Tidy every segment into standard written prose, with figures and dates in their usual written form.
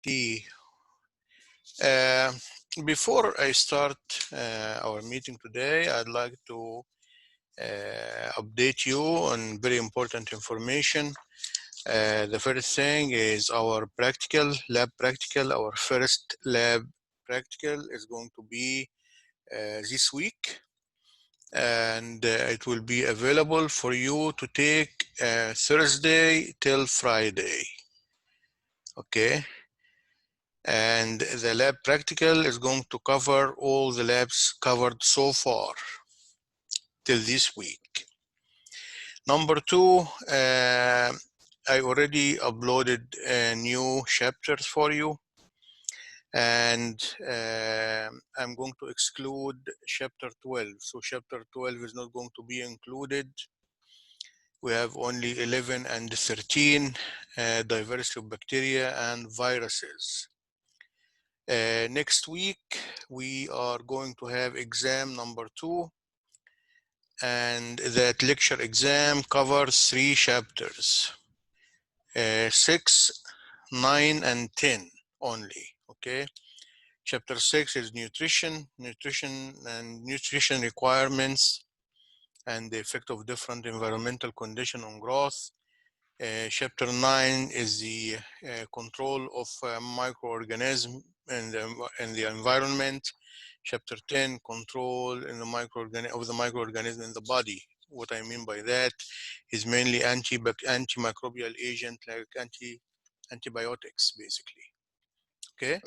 T. Uh, Before I start our meeting today, I'd like to update you on very important information. The first thing is our lab practical. Our first lab practical is going to be this week, and it will be available for you to take Thursday till Friday. Okay. And the lab practical is going to cover all the labs covered so far till this week. Number two, I already uploaded new chapters for you, and I'm going to exclude chapter 12. So chapter 12 is not going to be included. We have only 11 and 13, diversity of bacteria and viruses. Next week, we are going to have exam number 2, and that lecture exam covers 3 chapters, 6, 9, and 10 only, okay? Chapter 6 is nutrition and nutrition requirements and the effect of different environmental conditions on growth. Chapter 9 is the control of microorganisms in the environment. Chapter 10, control in the microorganism in the body. What I mean by that is mainly antimicrobial agent like antibiotics, basically. Okay,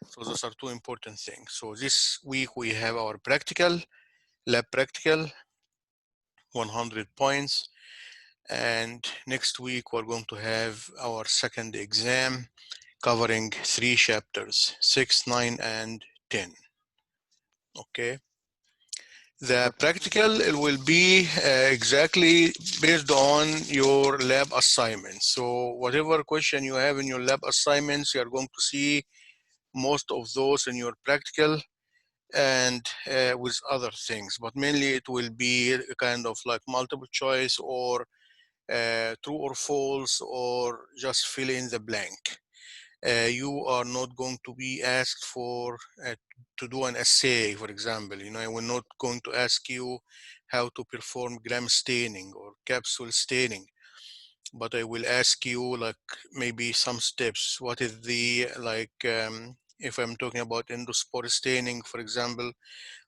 so those are 2 important things. So this week we have our lab practical, 100 points. And next week, we're going to have our second exam covering 3 chapters, 6, 9, and 10. Okay. The practical will be exactly based on your lab assignments. So whatever question you have in your lab assignments, you are going to see most of those in your practical and with other things. But mainly it will be kind of like multiple choice or true or false, or just fill in the blank. You are not going to be asked for to do an assay, for example. You know, I will not going to ask you how to perform gram staining or capsule staining, but I will ask you like maybe some steps. What is the if I'm talking about endospore staining, for example,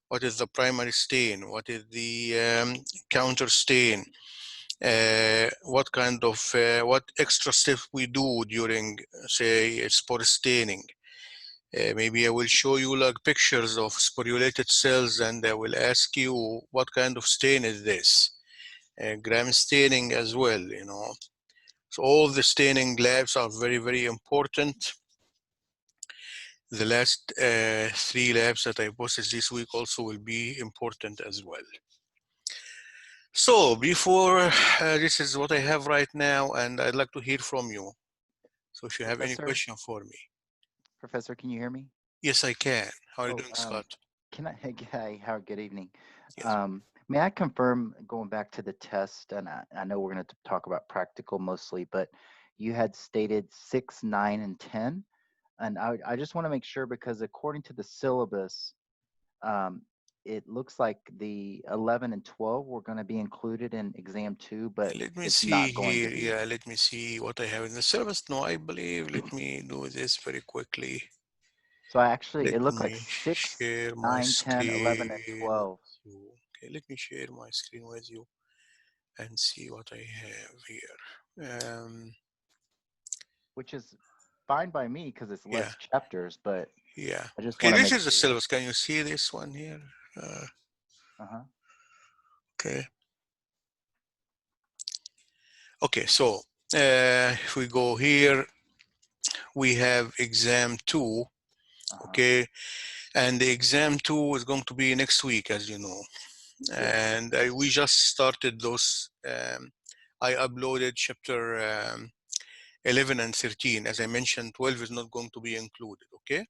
what is the primary stain? What is the counter stain? What kind of what extra steps we do during, say, spore staining. Maybe I will show you like pictures of sporulated cells, and I will ask you what kind of stain is this. Gram staining as well, you know. So all the staining labs are very, very important. The last 3 labs that I posted this week also will be important as well. So before, this is what I have right now, and I'd like to hear from you. So if you have any question for me. Professor, can you hear me? Yes, I can. How are you doing, Scott? Can I, hey, how, good evening. Yes. May I confirm, going back to the test, and I know we're going to talk about practical mostly, but you had stated 6, 9, and 10. And I just want to make sure, because according to the syllabus, it looks like the 11 and 12 were going to be included in exam 2, but Let me it's see not going to here. be. Yeah, let me see what I have in the syllabus. No, I believe, let me do this very quickly. So it Let looked like me 6, share my 9, 10, 11, and screen 12. with you. Okay, let me share my screen with you and see what I have here. Which is fine by me because it's Yeah, less chapters, but yeah. I just Okay, want to this make is the sure. syllabus. Can you see this one here? Uh-huh. Okay. Okay, so if we go here, we have exam 2. Uh-huh. Okay, and the exam 2 is going to be next week, as you know. Yes. And we just started those. I uploaded chapter 11 and 13. As I mentioned, 12 is not going to be included, okay?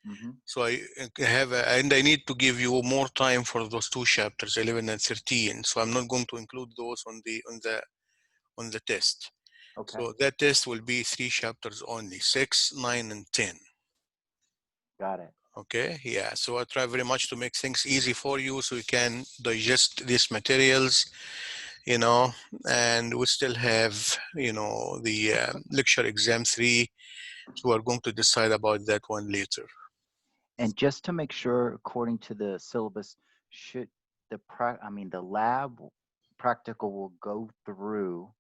Mm-hmm. So I have, and I need to give you more time for those 2 chapters, 11 and 13. So I'm not going to include those on the test. Okay. So that test will be 3 chapters only, 6, 9, and 10. Got it. Okay, yeah. So I try very much to make things easy for you so you can digest these materials, and we still have, the lecture exam 3. So we're going to decide about that one later. And just to make sure, according to the syllabus, should the lab practical will go through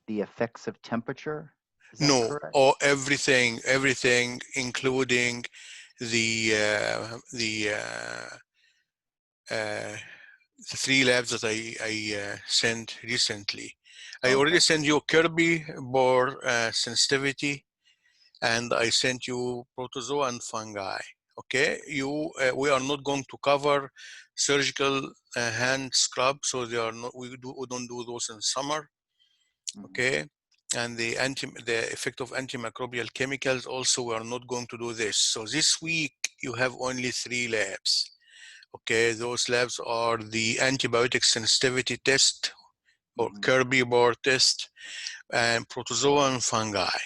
the effects of temperature? Is that No, correct? or everything, including the uh, the uh, uh, the 3 labs that I sent recently. I already Okay. sent you Kirby bore sensitivity, and I sent you protozoa and fungi. Okay, we are not going to cover surgical hand scrub, so they are not. We don't do those in summer. Mm-hmm. Okay, and the effect of antimicrobial chemicals also, we are not going to do this. So this week you have only 3 labs. Okay, those labs are the antibiotic sensitivity test or Mm-hmm. Kirby board test and protozoa and fungi.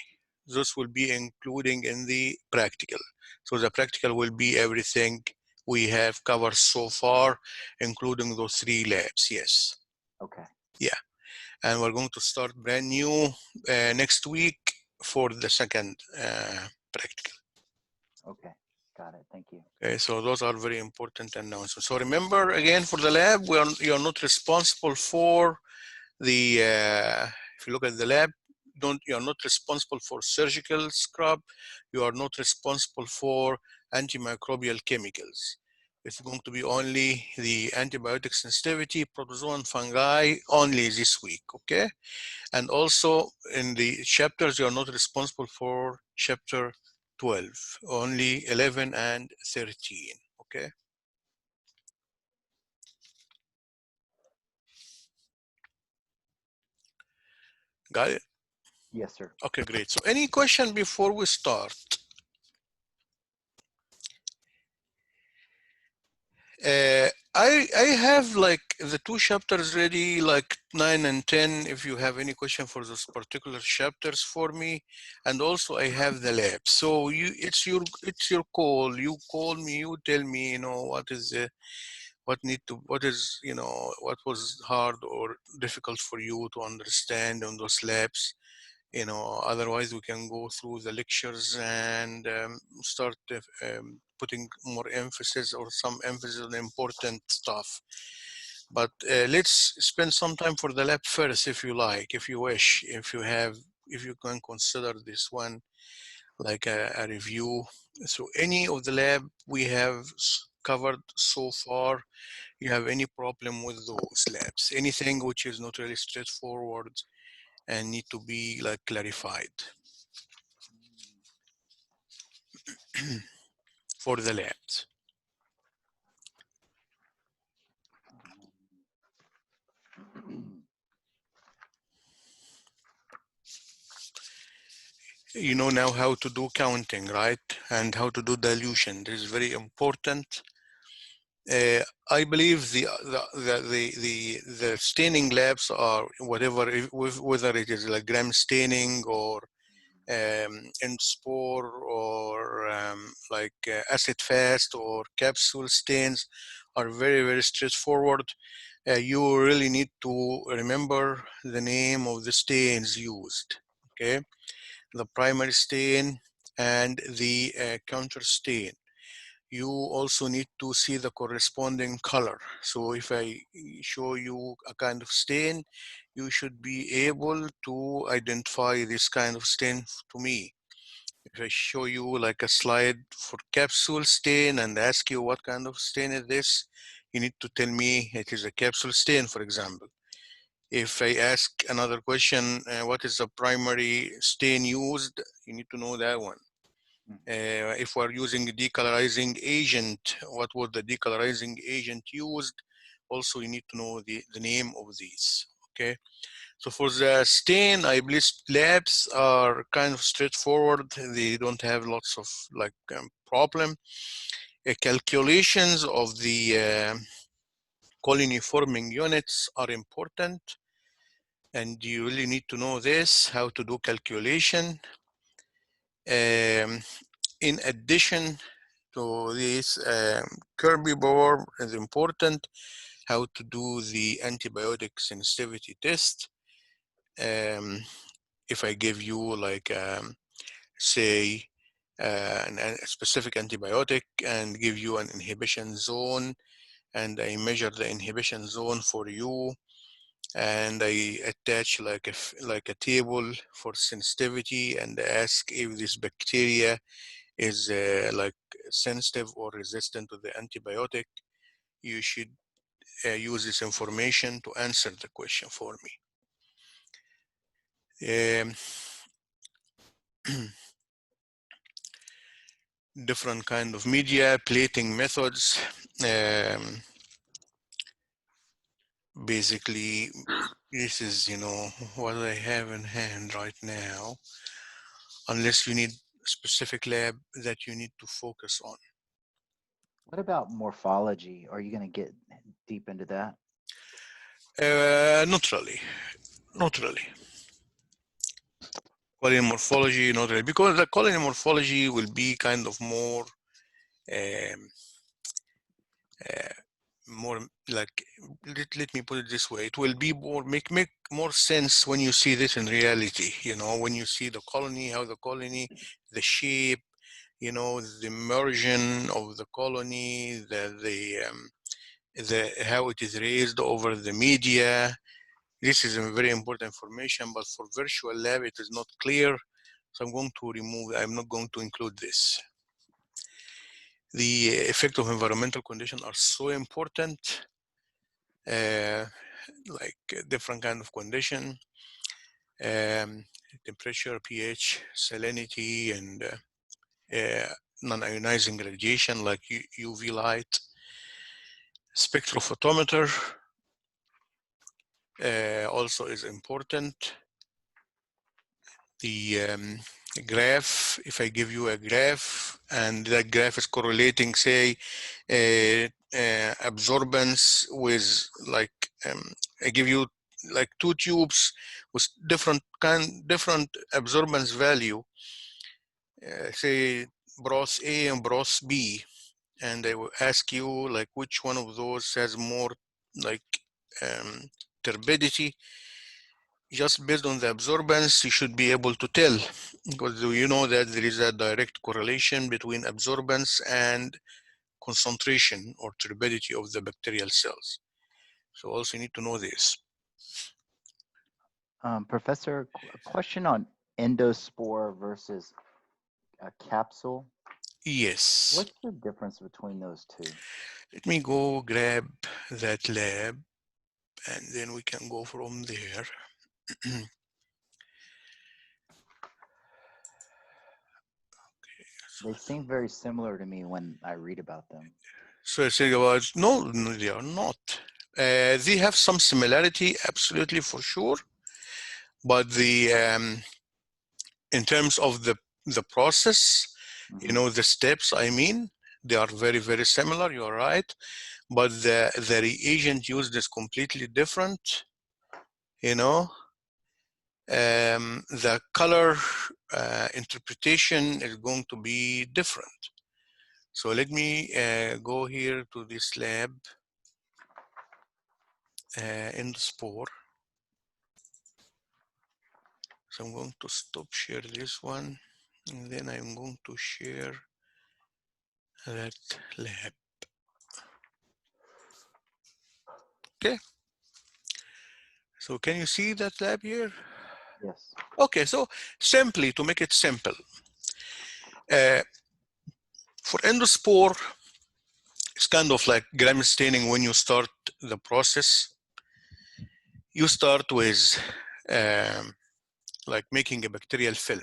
Those will be including in the practical. So the practical will be everything we have covered so far, including those 3 labs. Yes. Okay. Yeah. And we're going to start brand new next week for the second practical. Okay. Got it. Thank you. Okay, so those are very important announcements. So remember, again, for the lab, you're not responsible for the, if you look at the lab, you're not responsible for surgical scrub. You are not responsible for antimicrobial chemicals. It's going to be only the antibiotic sensitivity, protozoan, fungi, only this week, okay? And also in the chapters, you're not responsible for chapter 12, only 11 and 13, okay? Got it? Yes, sir. Okay, great. So any question before we start? I have like the 2 chapters ready, like 9 and 10, if you have any question for those particular chapters for me. And also I have the lab. So it's your call. You call me, you tell me, what was hard or difficult for you to understand on those labs. Otherwise we can go through the lectures and start putting more emphasis or some emphasis on important stuff. But let's spend some time for the lab first, if you like, if you wish, if you can consider this one like a review. So any of the lab we have covered so far, you have any problem with those labs, anything which is not really straightforward and need to be like clarified for the labs. You know now how to do counting, right? And how to do dilution. This is very important. I believe the staining labs are whatever, whether it is like gram staining or spore or acid fast or capsule stains, are very, very straightforward. You really need to remember the name of the stains used, okay? The primary stain and the counter stain. You also need to see the corresponding color. So if I show you a kind of stain, you should be able to identify this kind of stain to me. If I show you like a slide for capsule stain and ask you what kind of stain is this, you need to tell me it is a capsule stain, for example. If I ask another question, what is the primary stain used, you need to know that one. If we're using decolorizing agent, what was the decolorizing agent used? Also, you need to know the name of these, okay? So for the stain, I believe labs are kind of straightforward. They don't have lots of problem. Calculations of the colony forming units are important. and you really need to know this, how to do calculation. Um, in addition to this, Kirby-Bohr is important, how to do the antibiotic sensitivity test. If I give you like, say, a specific antibiotic and give you an inhibition zone, and I measure the inhibition zone for you, and I attach like a table for sensitivity and ask if this bacteria is like sensitive or resistant to the antibiotic. You should use this information to answer the question for me. Different kind of media, plating methods. Basically, this is, what I have in hand right now, unless you need specific lab that you need to focus on. What about morphology? Are you going to get deep into that? Not really, not really. Colony morphology, not really, because the colony morphology will be kind of more, um, more like, let me put it this way, it will be more, make more sense when you see this in reality, when you see the colony, how the colony, the shape, the immersion of the colony, the how it is raised over the media. This is a very important information, but for virtual lab, it is not clear. So I'm not going to include this. The effect of environmental conditions are so important, like different kind of condition, temperature, pH, salinity, and non-ionizing radiation like UV light. Spectrophotometer also is important. The graph, if I give you a graph and that graph is correlating, say, absorbance with like, I give you like two tubes with different absorbance value, say broth A and broth B, and I will ask you like which one of those has more like turbidity. Just based on the absorbance, you should be able to tell, because you know that there is a direct correlation between absorbance and concentration or turbidity of the bacterial cells. So also you need to know this. Professor, a question on endospore versus a capsule. Yes. What's the difference between those two? Let me go grab that lab and then we can go from there. They seem very similar to me when I read about them. So I say about, no, they are not. They have some similarity, absolutely, for sure. But in terms of the process, the steps, I mean, they are very, very similar, you're right. But the reagent used is completely different, the color interpretation is going to be different. So let me go here to this lab in the spore. So I'm going to stop share this one, and then I'm going to share that lab. Okay. So can you see that lab here? Yes. Okay, so simply, to make it simple, for endospore, it's kind of like gram staining when you start the process. You start with like making a bacterial film.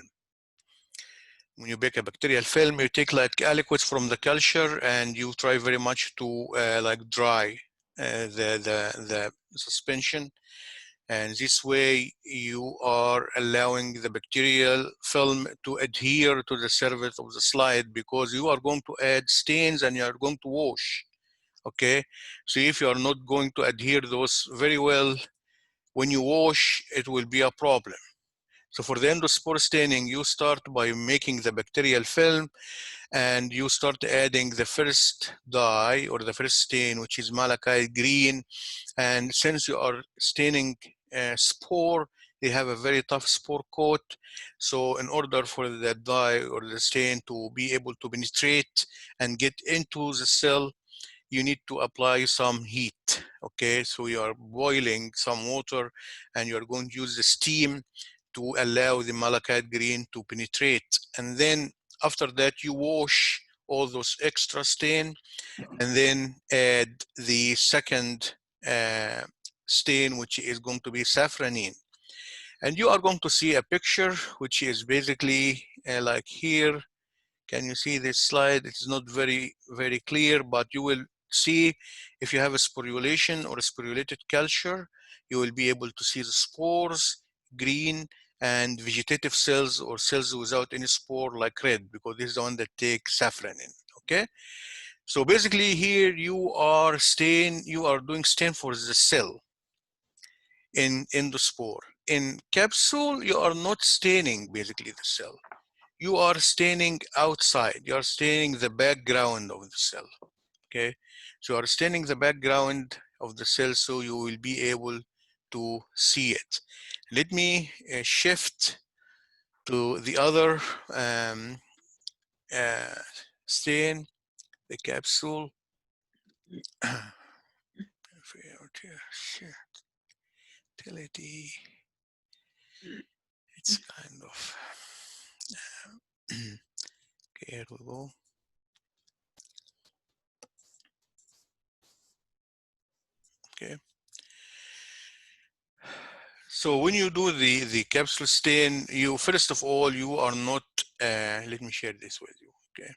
When you make a bacterial film, you take like aliquots from the culture and you try very much to like dry the suspension. And this way you are allowing the bacterial film to adhere to the surface of the slide, because you are going to add stains and you are going to wash. Okay, so if you are not going to adhere those very well, When you wash, it will be a problem. So for the endospore staining, you start by making the bacterial film, and you start adding the first dye or the first stain, which is malachite green. And since you are staining spore, they have a very tough spore coat. So in order for the dye or the stain to be able to penetrate and get into the cell, you need to apply some heat. Okay, so you are boiling some water and you are going to use the steam to allow the malachite green to penetrate. And then after that, you wash all those extra stain and then add the second uh, stain, which is going to be safranine. And you are going to see a picture, which is basically like here. Can you see this slide? It's not very clear, but you will see if you have a sporulation or a sporulated culture, you will be able to see the spores, green, and vegetative cells or cells without any spore like red, because this is the one that take safranin, okay? So basically here you are doing stain for the cell in the spore. In capsule, you are not staining basically the cell. You are staining outside. You are staining the background of the cell, okay? So you are staining the background of the cell so you will be able to see it. Let me shift to the other uh, stain, the capsule. Utility. It's kind of okay. Here we go. Okay. So when you do the capsule stain, you first of all you are not. Let me share this with you. Okay.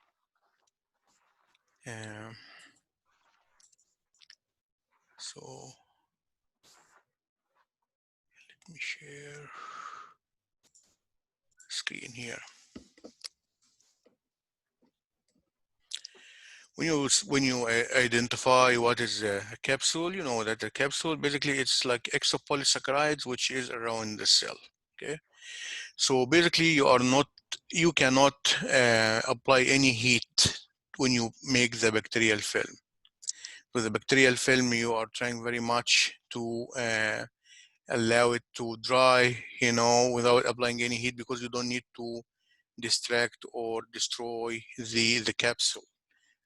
So let me share screen here. When you identify what is a capsule, you know that the capsule basically it's like exopolysaccharides which is around the cell. Okay, so basically you cannot apply any heat when you make the bacterial film. With the bacterial film, you are trying very much to allow it to dry, you know, without applying any heat, because you don't need to distract or destroy the capsule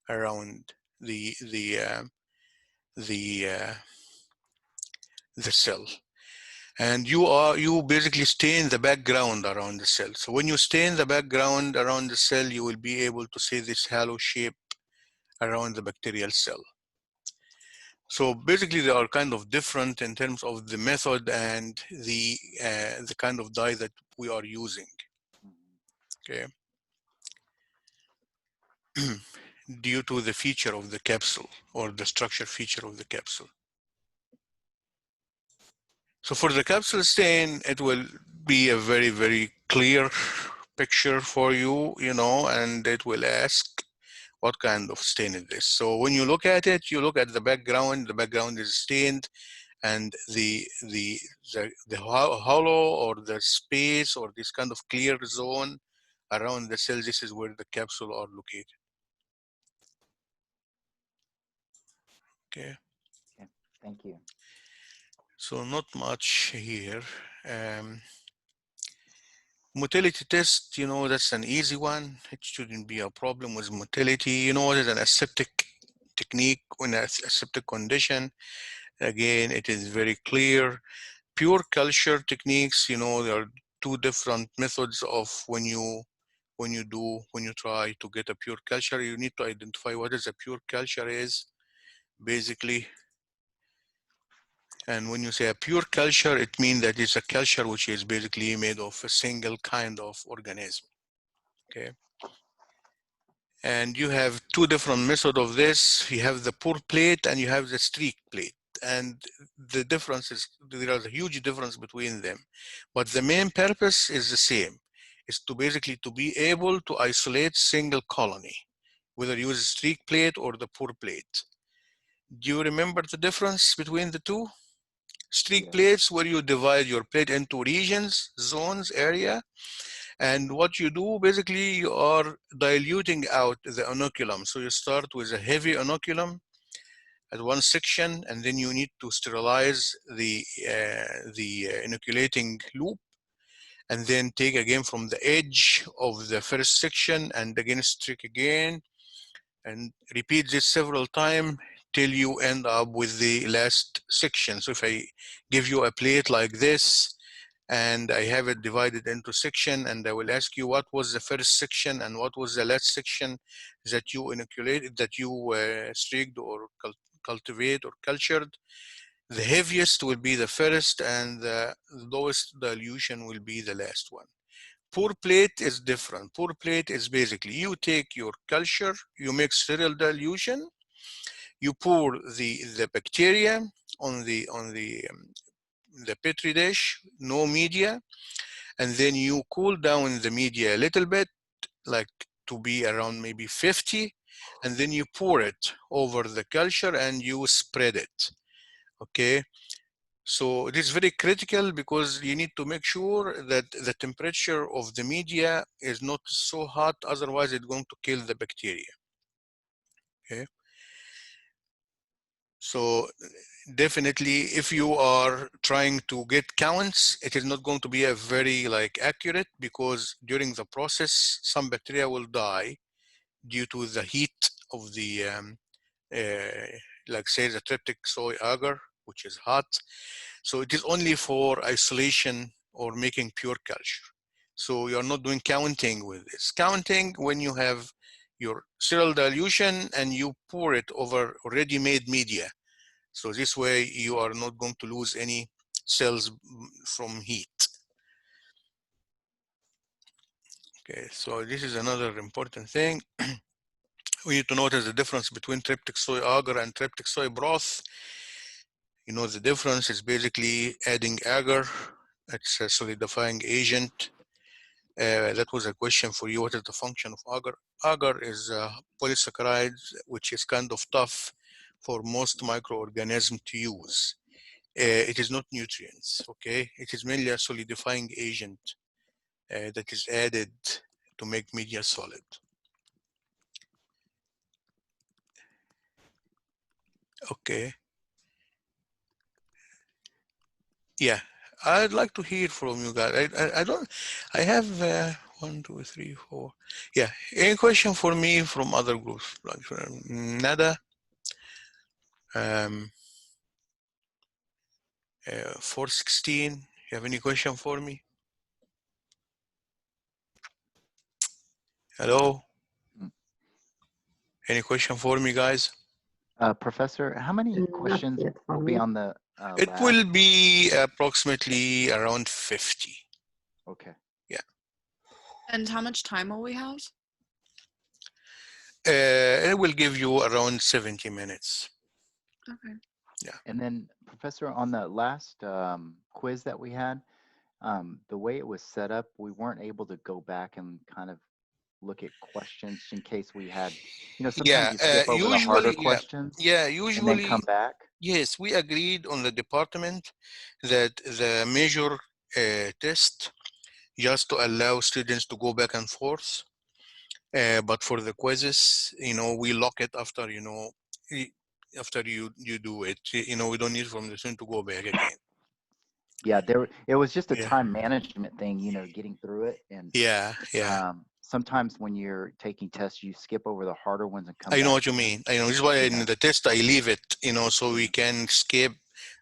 around the the uh, the uh, the cell. And you basically stain the background around the cell. So when you stain the background around the cell, you will be able to see this halo shape around the bacterial cell. So basically, they are kind of different in terms of the method and the kind of dye that we are using. Okay, due to the feature of the capsule or the structure feature of the capsule. So for the capsule stain, it will be a very clear picture for you, you know, and it will ask what kind of stain is this. So when you look at it, you look at the background. The background is stained, and the hollow or the space or this kind of clear zone around the cell, this is where the capsule are located. Okay. Okay, thank you. So not much here. Um, Motility test, you know, that's an easy one. It shouldn't be a problem with motility. You know, it is an aseptic technique in a aseptic condition. Again, it is very clear. Pure culture techniques, you know, there are two different methods of when you try to get a pure culture. You need to identify what is a pure culture is, basically. And when you say a pure culture, it means that it's a culture which is basically made of a single kind of organism. Okay. And you have two different methods of this. You have the pour plate and you have the streak plate. And the difference is, there is a huge difference between them. But the main purpose is the same. It's to basically to be able to isolate single colony, whether you use a streak plate or the pour plate. Do you remember the difference between the two? Streak Yeah. plates where you divide your plate into regions, zones, area. And what you do, basically, you are diluting out the inoculum. So you start with a heavy inoculum at one section, and then you need to sterilize the inoculating loop, and then take again from the edge of the first section and again streak again, and repeat this several times till you end up with the last section. So if I give you a plate like this, and I have it divided into section, and I will ask you what was the first section and what was the last section that you inoculated, that you streaked or cultivate or cultured. The heaviest will be the first, and the lowest dilution will be the last one. Pour plate is different. Pour plate is basically you take your culture, you make serial dilution, you pour the bacteria on the petri dish, no media, and then you cool down the media a little bit, like to be around maybe 50, and then you pour it over the culture and you spread it. Okay, so it is very critical because you need to make sure that the temperature of the media is not so hot, otherwise it's going to kill the bacteria. Okay, so definitely if you are trying to get counts, it is not going to be a very like accurate, because during the process some bacteria will die due to the heat of the like say the tryptic soy agar, which is hot. So it is only for isolation or making pure culture. So you're not doing counting with this. Counting when you have your serial dilution and you pour it over already made media. So this way you are not going to lose any cells from heat. Okay, so this is another important thing. We need to notice the difference between tryptic soy agar and tryptic soy broth. You know, the difference is basically adding agar. It's a solidifying agent. That was a question for you. What is the function of agar? Agar is a polysaccharide, which is kind of tough for most microorganisms to use. It is not nutrients, okay? It is mainly a solidifying agent that is added to make media solid. Okay. Yeah, I'd like to hear from you guys. I don't, I have 1, 2, 3, 4. Yeah, any question for me from other groups? Like Nada, 416. You have any question for me? Hello? Mm. Any question for me, guys? Professor, how many Not questions yet for will be me. on the It lab? will be approximately around 50. Okay. Yeah. And how much time will we have? It will give you around 70 minutes. Okay. Yeah. And then, Professor, on the last quiz that we had, the way it was set up, we weren't able to go back and kind of look at questions in case we had, sometimes Yeah, you skip over the harder usually, yeah. questions Yeah, and then usually, come back. yes, we agreed on the department that the major test just to allow students to go back and forth. But for the quizzes, we lock it after, after you do it. We don't need from the student to go back again. Yeah, it was just a Yeah, time management thing, getting through it. And yeah, yeah. sometimes when you're taking tests, you skip over the harder ones and come I know back what you to them. mean. I know this is why in Yeah. the test I leave it, so we Yeah. can skip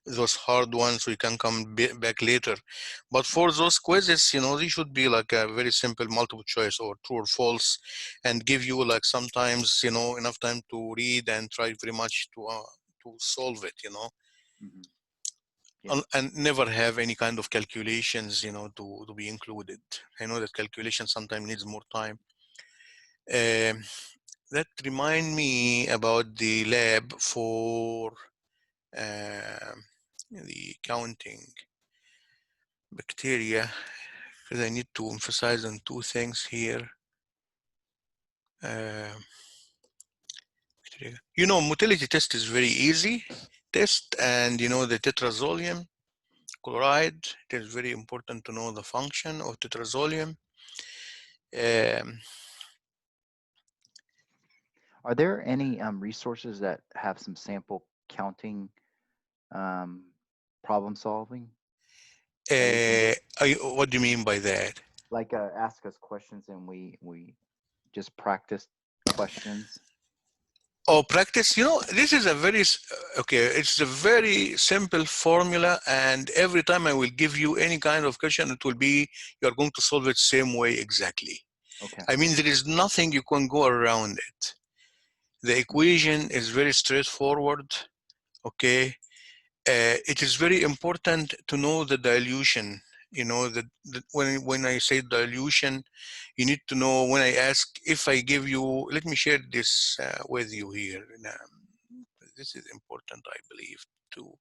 those hard ones. We can come back later. But Yeah. for those quizzes, they should be like a very simple multiple choice or true or false, and give you like sometimes enough time to read and try very much to solve it. Hmm. Yeah. And never have any kind of calculations, to be included. I know that calculation sometimes needs more time. Um, that remind me about the lab for the counting bacteria, because I need to emphasize on two things here. Motility test is very easy test, and the tetrazolium chloride. It is very important to know the function of tetrazolium. Um, Are there any resources that have some sample counting um, problem solving that we can do? what do you mean by that? Like ask us questions and we just practice questions. Oh, practice. This is a very okay. It's a very simple formula, and every time I will give you any kind of question, it will be you are going to solve it same way exactly. Okay. I mean, there is nothing you can go around it. The equation is very straightforward. Okay. It is very important to know the dilution. That when I say dilution, you need to know when I ask if I give you. Let me share this with you here. This is important, I believe, too.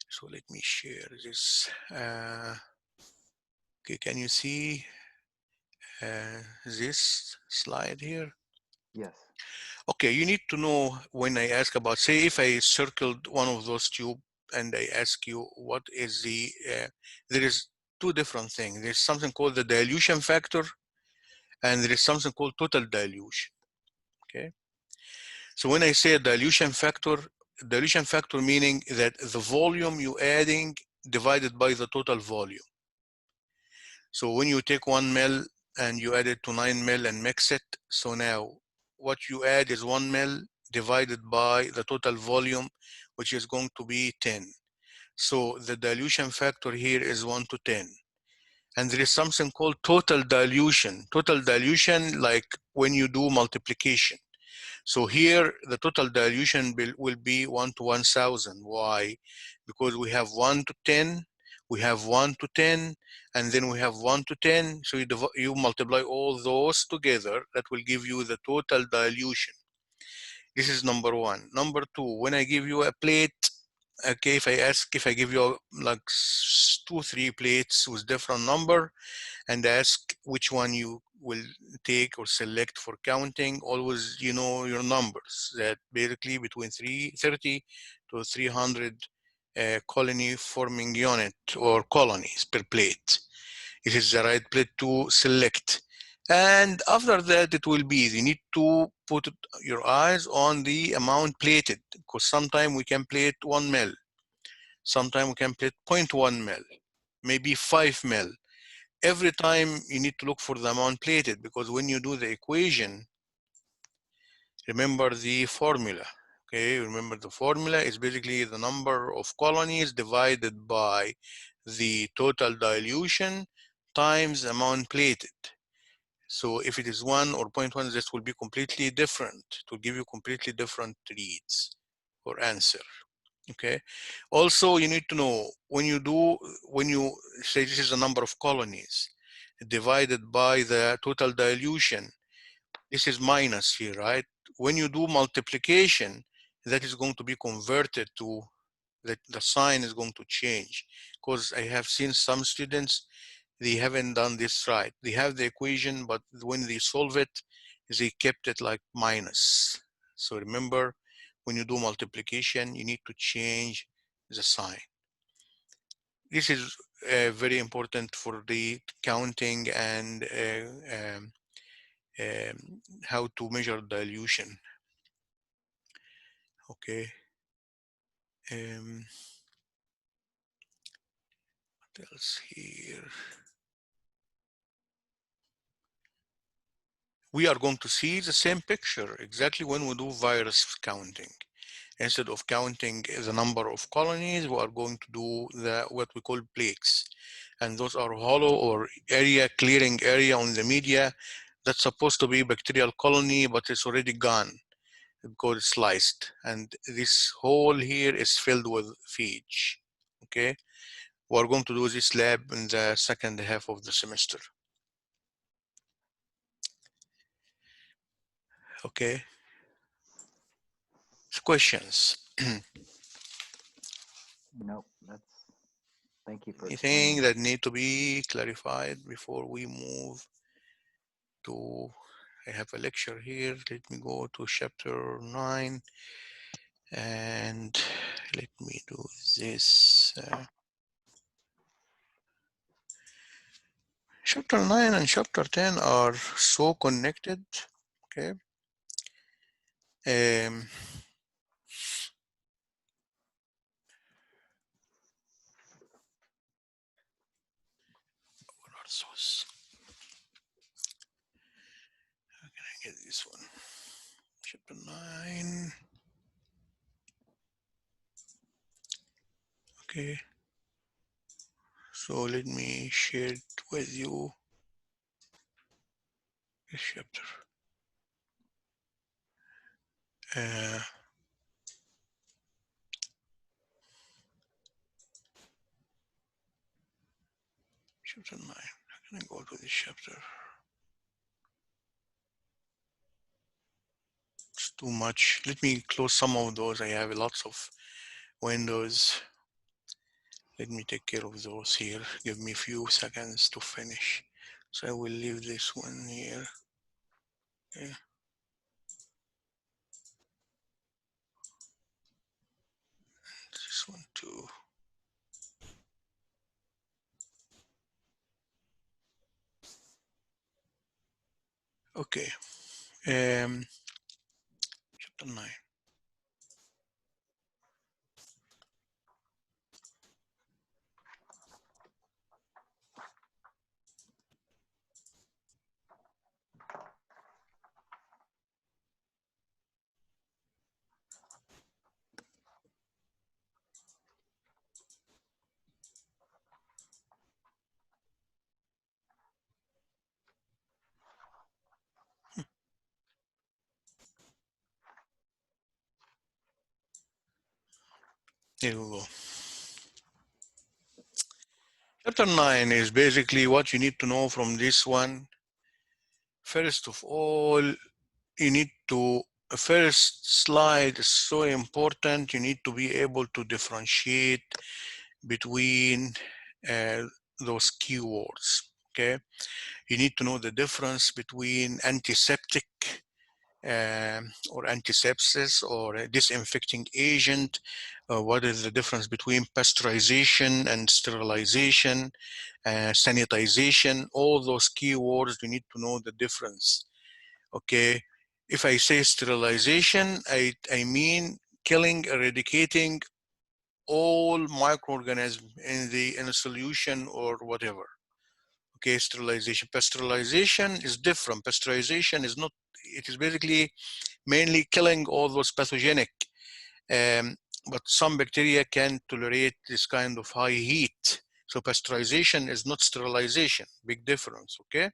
So let me share this. Okay, can you see this slide here? Yes. Okay, you need to know when I ask about, say, if I circled one of those tube and I ask you what is there is two different things. There's something called the dilution factor, and there is something called total dilution. Okay, so when I say a dilution factor meaning that the volume you adding divided by the total volume. So when you take 1 ml and you add it to 9 ml and mix it, so now what you add is 1 ml divided by the total volume, which is going to be 10. So the dilution factor here is 1 to 10. And there is something called total dilution. Total dilution, like when you do multiplication. So here, the total dilution will be 1 to 1,000. Why? Because we have 1 to 10, we have 1 to 10, and then we have 1 to 10. So you multiply all those together, that will give you the total dilution. This is number one. Number two, when I give you a plate, okay, if I give you like 2, 3 plates with different number, and ask which one you will take or select for counting, always you know your numbers, that basically between 330 to 300 colony forming unit or colonies per plate. It is the right plate to select. And after that, it will be easy. You need to put your eyes on the amount plated, because sometimes we can plate 1 ml, sometimes we can plate 0.1 ml, maybe 5 ml. Every time you need to look for the amount plated, because when you do the equation, remember the formula. Okay, remember the formula is basically the number of colonies divided by the total dilution times the amount plated. So if it is 1 or 0.1, this will be completely different. It will give you completely different reads or answer. Okay. Also, you need to know when you say this is the number of colonies divided by the total dilution, this is minus here, right? When you do multiplication, that is going to be converted to that the sign is going to change, because I have seen some students, they haven't done this right. They have the equation, but when they solve it, they kept it like minus. So remember, when you do multiplication, you need to change the sign. This is very important for the counting and how to measure dilution. Okay. What else here? We are going to see the same picture exactly when we do virus counting. Instead of counting the number of colonies, we are going to do what we call plaques. And those are hollow or clearing area on the media that's supposed to be bacterial colony, but it's already gone because it's sliced. And this hole here is filled with phage. Okay, we're going to do this lab in the second half of the semester. Okay, so questions. Nope. Thank you for Anything explaining. that need to be clarified before we move to, I have a lecture here. Let me go to chapter 9 and let me do this. Chapter 9 and chapter 10 are so connected. Okay. Um, what are those? How can I get this one? Chapter 9. Okay. So let me share it with you. This chapter. Uh, chapter 9. How can I go to this chapter? It's too much. Let me close some of those. I have lots of windows. Let me take care of those here. Give me a few seconds to finish. So I will leave this one here. Okay. This one too. Okay. Chapter 9. Here we go. Chapter 9 is basically what you need to know from this one. First of all, you need to, first slide is so important. You need to be able to differentiate between those keywords. Okay. You need to know the difference between antiseptic or antisepsis or a disinfecting agent. What is the difference between pasteurization and sterilization, sanitization? All those keywords, you need to know the difference. Okay. If I say sterilization, I mean killing, eradicating all microorganisms in a solution or whatever. Okay, sterilization. Pasteurization is different. Pasteurization is not, it is basically mainly killing all those pathogenic. Um, but some bacteria can tolerate this kind of high heat. So pasteurization is not sterilization, big difference, okay?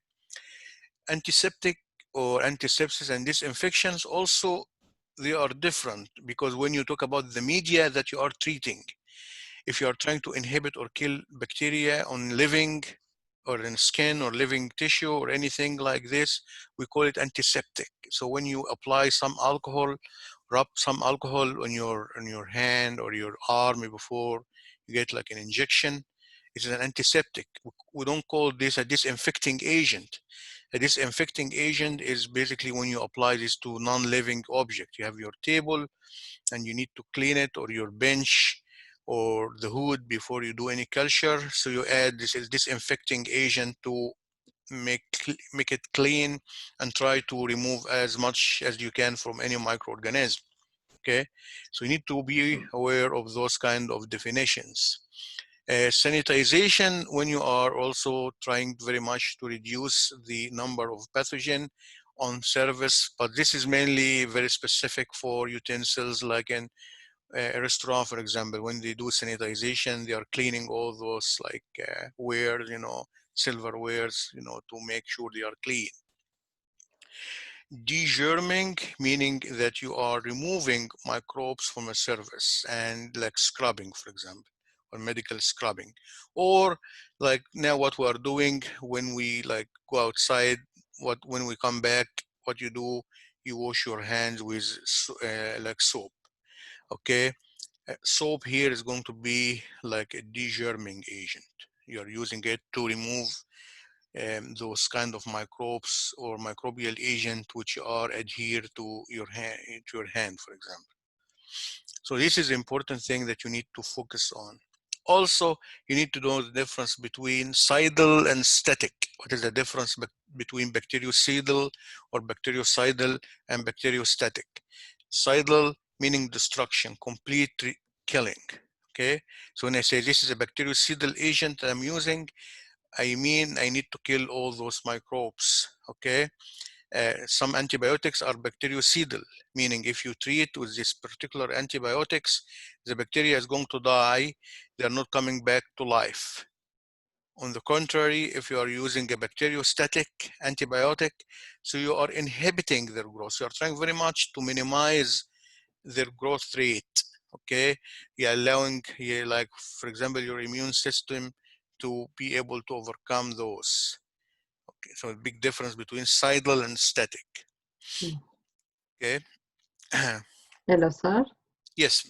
Antiseptic or antisepsis and disinfections also, they are different because when you talk about the media that you are treating, if you are trying to inhibit or kill bacteria on living or in skin or living tissue or anything like this, we call it antiseptic. So when you apply some alcohol, rub some alcohol on your hand or your arm before you get like an injection, it is an antiseptic. We don't call this a disinfecting agent. A disinfecting agent is basically when you apply this to non-living object. You have your table and you need to clean it, or your bench or the hood before you do any culture. So you add this disinfecting agent to make it clean and try to remove as much as you can from any microorganism. Okay, so you need to be aware of those kind of definitions. Sanitization, when you are also trying very much to reduce the number of pathogen on service, but this is mainly very specific for utensils like in a restaurant, for example. When they do sanitization, they are cleaning all those like wares, silverwares, to make sure they are clean. Degerming, meaning that you are removing microbes from a surface, and like scrubbing, for example, or medical scrubbing. Or like now what we are doing when we like go outside, when we come back, what you do, you wash your hands with like soap. Okay. Soap here is going to be like a degerming agent. You're using it to remove those kind of microbes or microbial agent which are adhere to your hand, for example. So this is important thing that you need to focus on. Also, you need to know the difference between cidal and static. What is the difference between bactericidal or bactericidal and bacteriostatic? Cidal meaning destruction, complete killing. Okay, so when I say this is a bactericidal agent that I'm using, I mean I need to kill all those microbes. Okay, some antibiotics are bactericidal, meaning if you treat with this particular antibiotics, the bacteria is going to die. They're not coming back to life. On the contrary, if you are using a bacteriostatic antibiotic, so you are inhibiting their growth. You are trying very much to minimize their growth rate. Okay, you're allowing, like for example, your immune system to be able to overcome those. Okay, so a big difference between cidal and static. Mm. Okay. Hello, sir. Yes.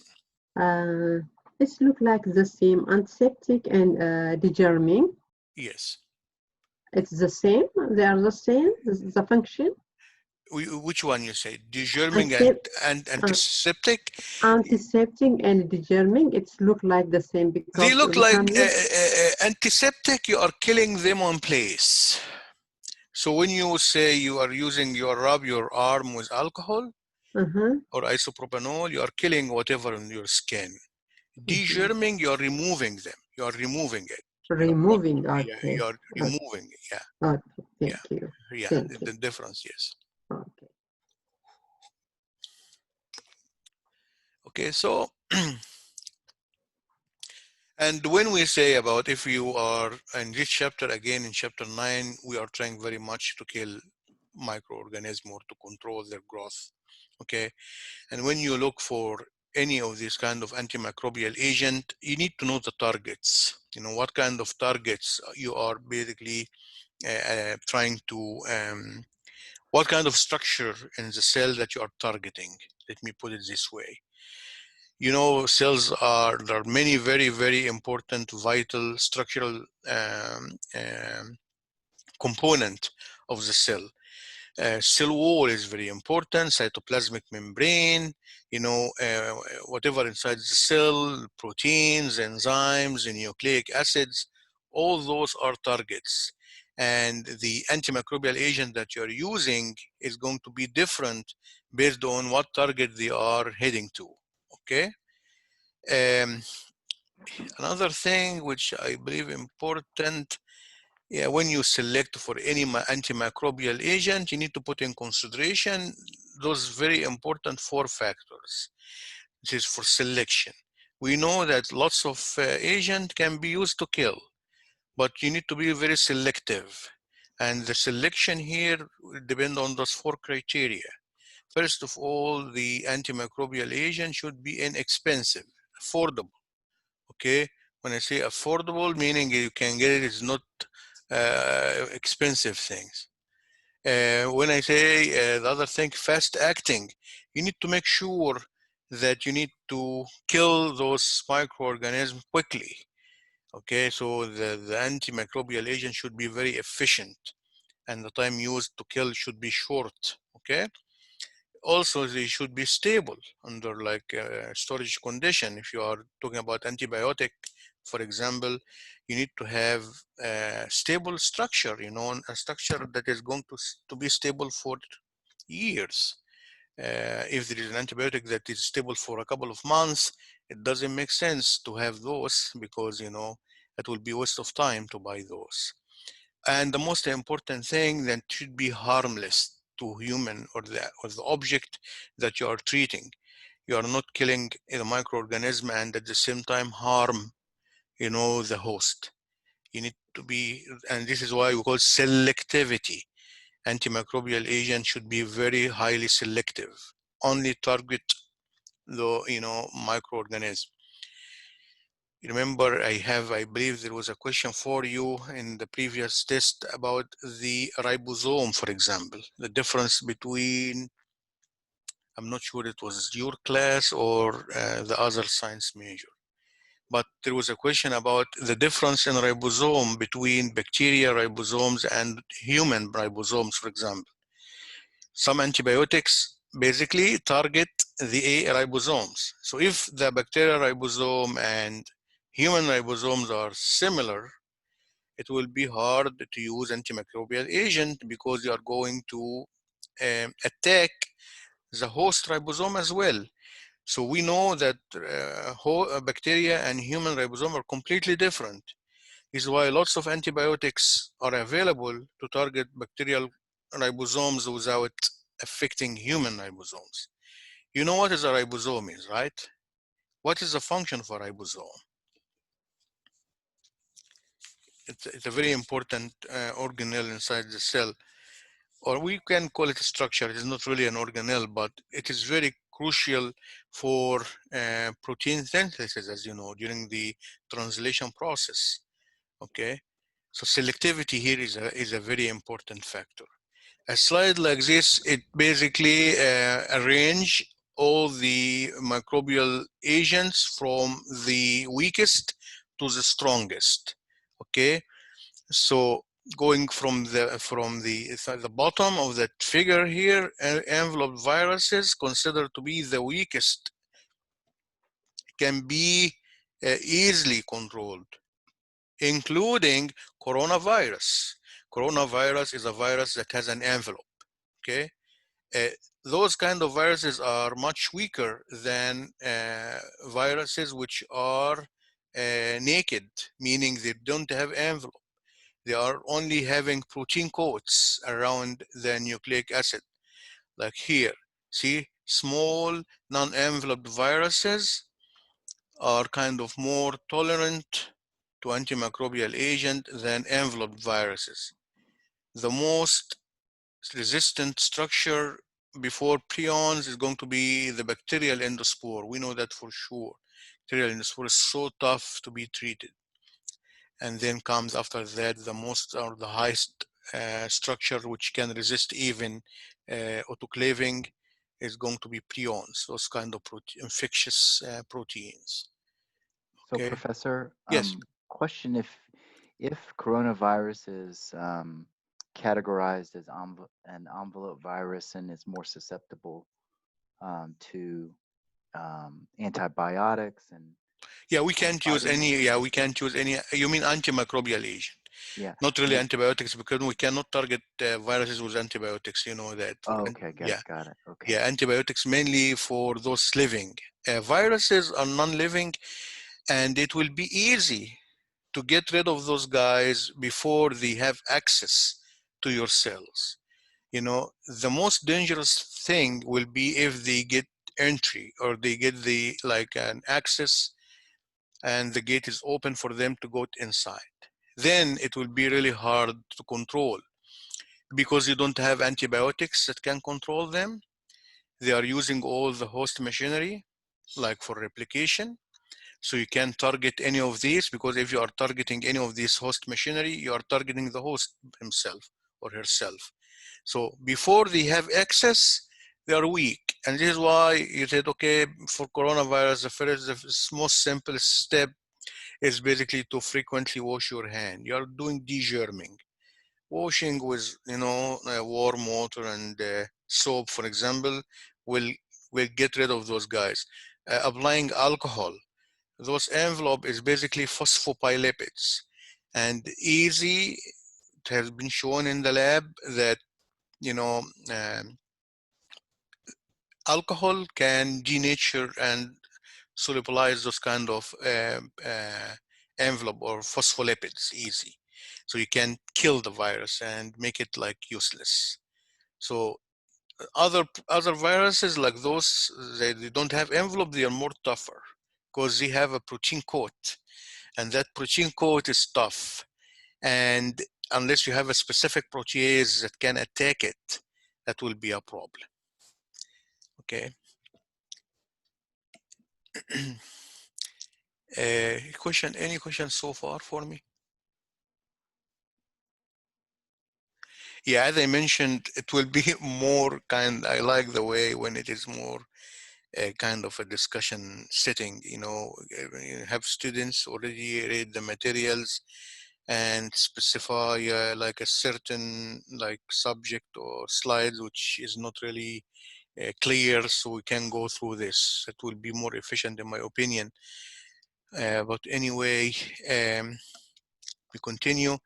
Uh, it look like the same antiseptic and degerming. Yes. It's the same. They are the same. The function. Which one you say? Degerming Antisep and antiseptic? Antiseptic and degerming. It's look like the same They because look we like can use. antiseptic. You are killing them on place. So when you say you are using rub your arm with alcohol Uh-huh. or isopropanol, you are killing whatever in your skin. Mm-hmm. Degerming, you are removing them. You are removing it. Removing. Yeah, you Okay. are removing it. Yeah, Okay. yeah, Thank you. yeah. Thank you. The difference, yes. Okay. Okay, so and when we say about if you are in this chapter, again in chapter 9, we are trying very much to kill microorganisms or to control their growth. Okay, and when you look for any of these kind of antimicrobial agent, you need to know the targets. You know what kind of targets you are basically trying to, what kind of structure in the cell that you are targeting. Let me put it this way. You know, cells are, there are many very, very important, vital structural component of the cell. Cell wall is very important, cytoplasmic membrane, you know, whatever inside the cell, proteins, enzymes, and nucleic acids, all those are targets. And the antimicrobial agent that you're using is going to be different based on what target they are heading to, okay? Um, Another thing which I believe important, yeah, when you select for any antimicrobial agent, you need to put in consideration those very important 4 factors. This is for selection. We know that lots of agent can be used to kill, but you need to be very selective. And the selection here will depend on those 4 criteria. First of all, the antimicrobial agent should be inexpensive, affordable. Okay, when I say affordable, meaning you can get it, it's not expensive things. When I say the other thing, fast acting, you need to make sure that you need to kill those microorganisms quickly. Okay, so the antimicrobial agent should be very efficient and the time used to kill should be short. Okay, also they should be stable under like storage condition. If you are talking about antibiotic, for example, you need to have a stable structure, you know, a structure that is going to be stable for years. If there is an antibiotic that is stable for a couple of months, it doesn't make sense to have those because, you know, it will be a waste of time to buy those. And the most important thing that should be harmless to human or the object that you are treating. You are not killing a microorganism and at the same time harm, you know, the host. You need to be, and this is why we call selectivity. Antimicrobial agent should be very highly selective. Only target the, you know, microorganism. Remember, I believe there was a question for you in the previous test about the ribosome, for example, the difference between, I'm not sure it was your class or the other science major, but there was a question about the difference in ribosome between bacteria ribosomes and human ribosomes, for example. Some antibiotics basically target the A ribosomes. So if the bacterial ribosome and human ribosomes are similar, it will be hard to use antimicrobial agent because you are going to attack the host ribosome as well. So we know that bacteria and human ribosome are completely different. This is why lots of antibiotics are available to target bacterial ribosomes without affecting human ribosomes. You know what is a ribosome is, right? What is the function for ribosome? It's a very important organelle inside the cell, or we can call it a structure. It is not really an organelle, but it is very crucial for protein synthesis, as you know, during the translation process. Okay, so selectivity here is a very important factor. A slide like this, it basically arrange all the microbial agents from the weakest to the strongest. Okay, so going from the bottom of that figure here, enveloped viruses considered to be the weakest can be easily controlled, including coronavirus. Coronavirus is a virus that has an envelope. Okay, uh, those kind of viruses are much weaker than viruses which are naked, meaning they don't have envelope. They are only having protein coats around the nucleic acid, like here. See, small non-enveloped viruses are kind of more tolerant to antimicrobial agent than enveloped viruses. The most resistant structure before prions is going to be the bacterial endospore. We know that for sure. Bacterial endospore is so tough to be treated. And then comes after that the most or the highest structure which can resist even autoclaving is going to be prions, those kind of infectious proteins. So, Okay. Professor, Yes. question: if coronavirus is categorized as an envelope virus and is more susceptible to antibiotics and Yeah, we can't use fighting any. Yeah, we infections? can't use any. You mean antimicrobial agent? Yeah. Not really And antibiotics, because we cannot target viruses with antibiotics. You know that. oh, okay, Yeah, got it. Okay. yeah, antibiotics mainly for those living. Viruses are non-living, and it will be easy to get rid of those guys before they have access to your cells. You know, the most dangerous thing will be if they get entry or they get the like an access and the gate is open for them to go inside. Then it will be really hard to control because you don't have antibiotics that can control them. They are using all the host machinery like for replication. So you can target any of these, because if you are targeting any of these host machinery, you are targeting the host himself or herself. So before they have access, they are weak. And this is why you said, okay, for coronavirus, the most simple step is basically to frequently wash your hand. You are doing degerming. Washing with, warm water and soap, for example, will will get rid of those guys. Applying alcohol, those envelope is basically phospholipids, and easy. It has been shown in the lab that you know um, alcohol can denature and solubilize those kind of envelope or phospholipids easy. So you can kill the virus and make it like useless. So other viruses like those, they don't have envelope, they are more tougher because they have a protein coat, and that protein coat is tough. And unless you have a specific protease that can attack it, that will be a problem. Okay. Any questions so far for me? Yeah, as I mentioned, it will be more I like the way when it is more kind of a discussion setting, you have students already read the materials and specify like a certain like subject or slides, which is not really clear, so we can go through this. It will be more efficient in my opinion. But anyway, we continue.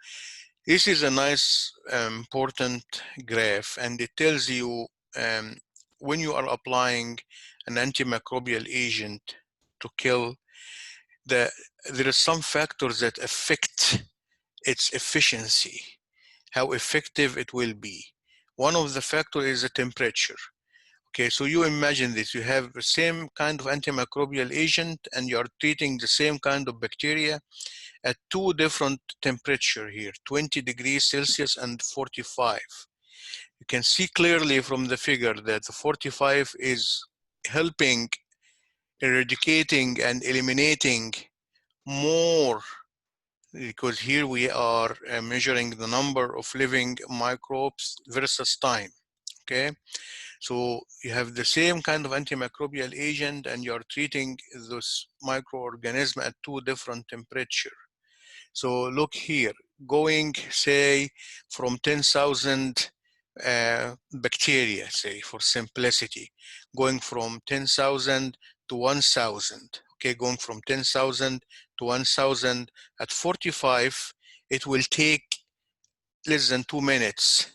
This is a nice, important graph, and it tells you when you are applying an antimicrobial agent to kill, there are some factors that affect its efficiency, how effective it will be. One of the factors is the temperature. Okay, so you imagine this, you have the same kind of antimicrobial agent and you are treating the same kind of bacteria at two different temperature here, 20 degrees Celsius and 45. You can see clearly from the figure that the 45 is helping eradicating and eliminating more, because here we are measuring the number of living microbes versus time. Okay, so you have the same kind of antimicrobial agent and you're treating those microorganisms at two different temperature. So look here, going say from 10,000 bacteria, say for simplicity, going from 10,000 to 1,000. Okay, going from 10,000 to 1,000 at 45, it will take less than 2 minutes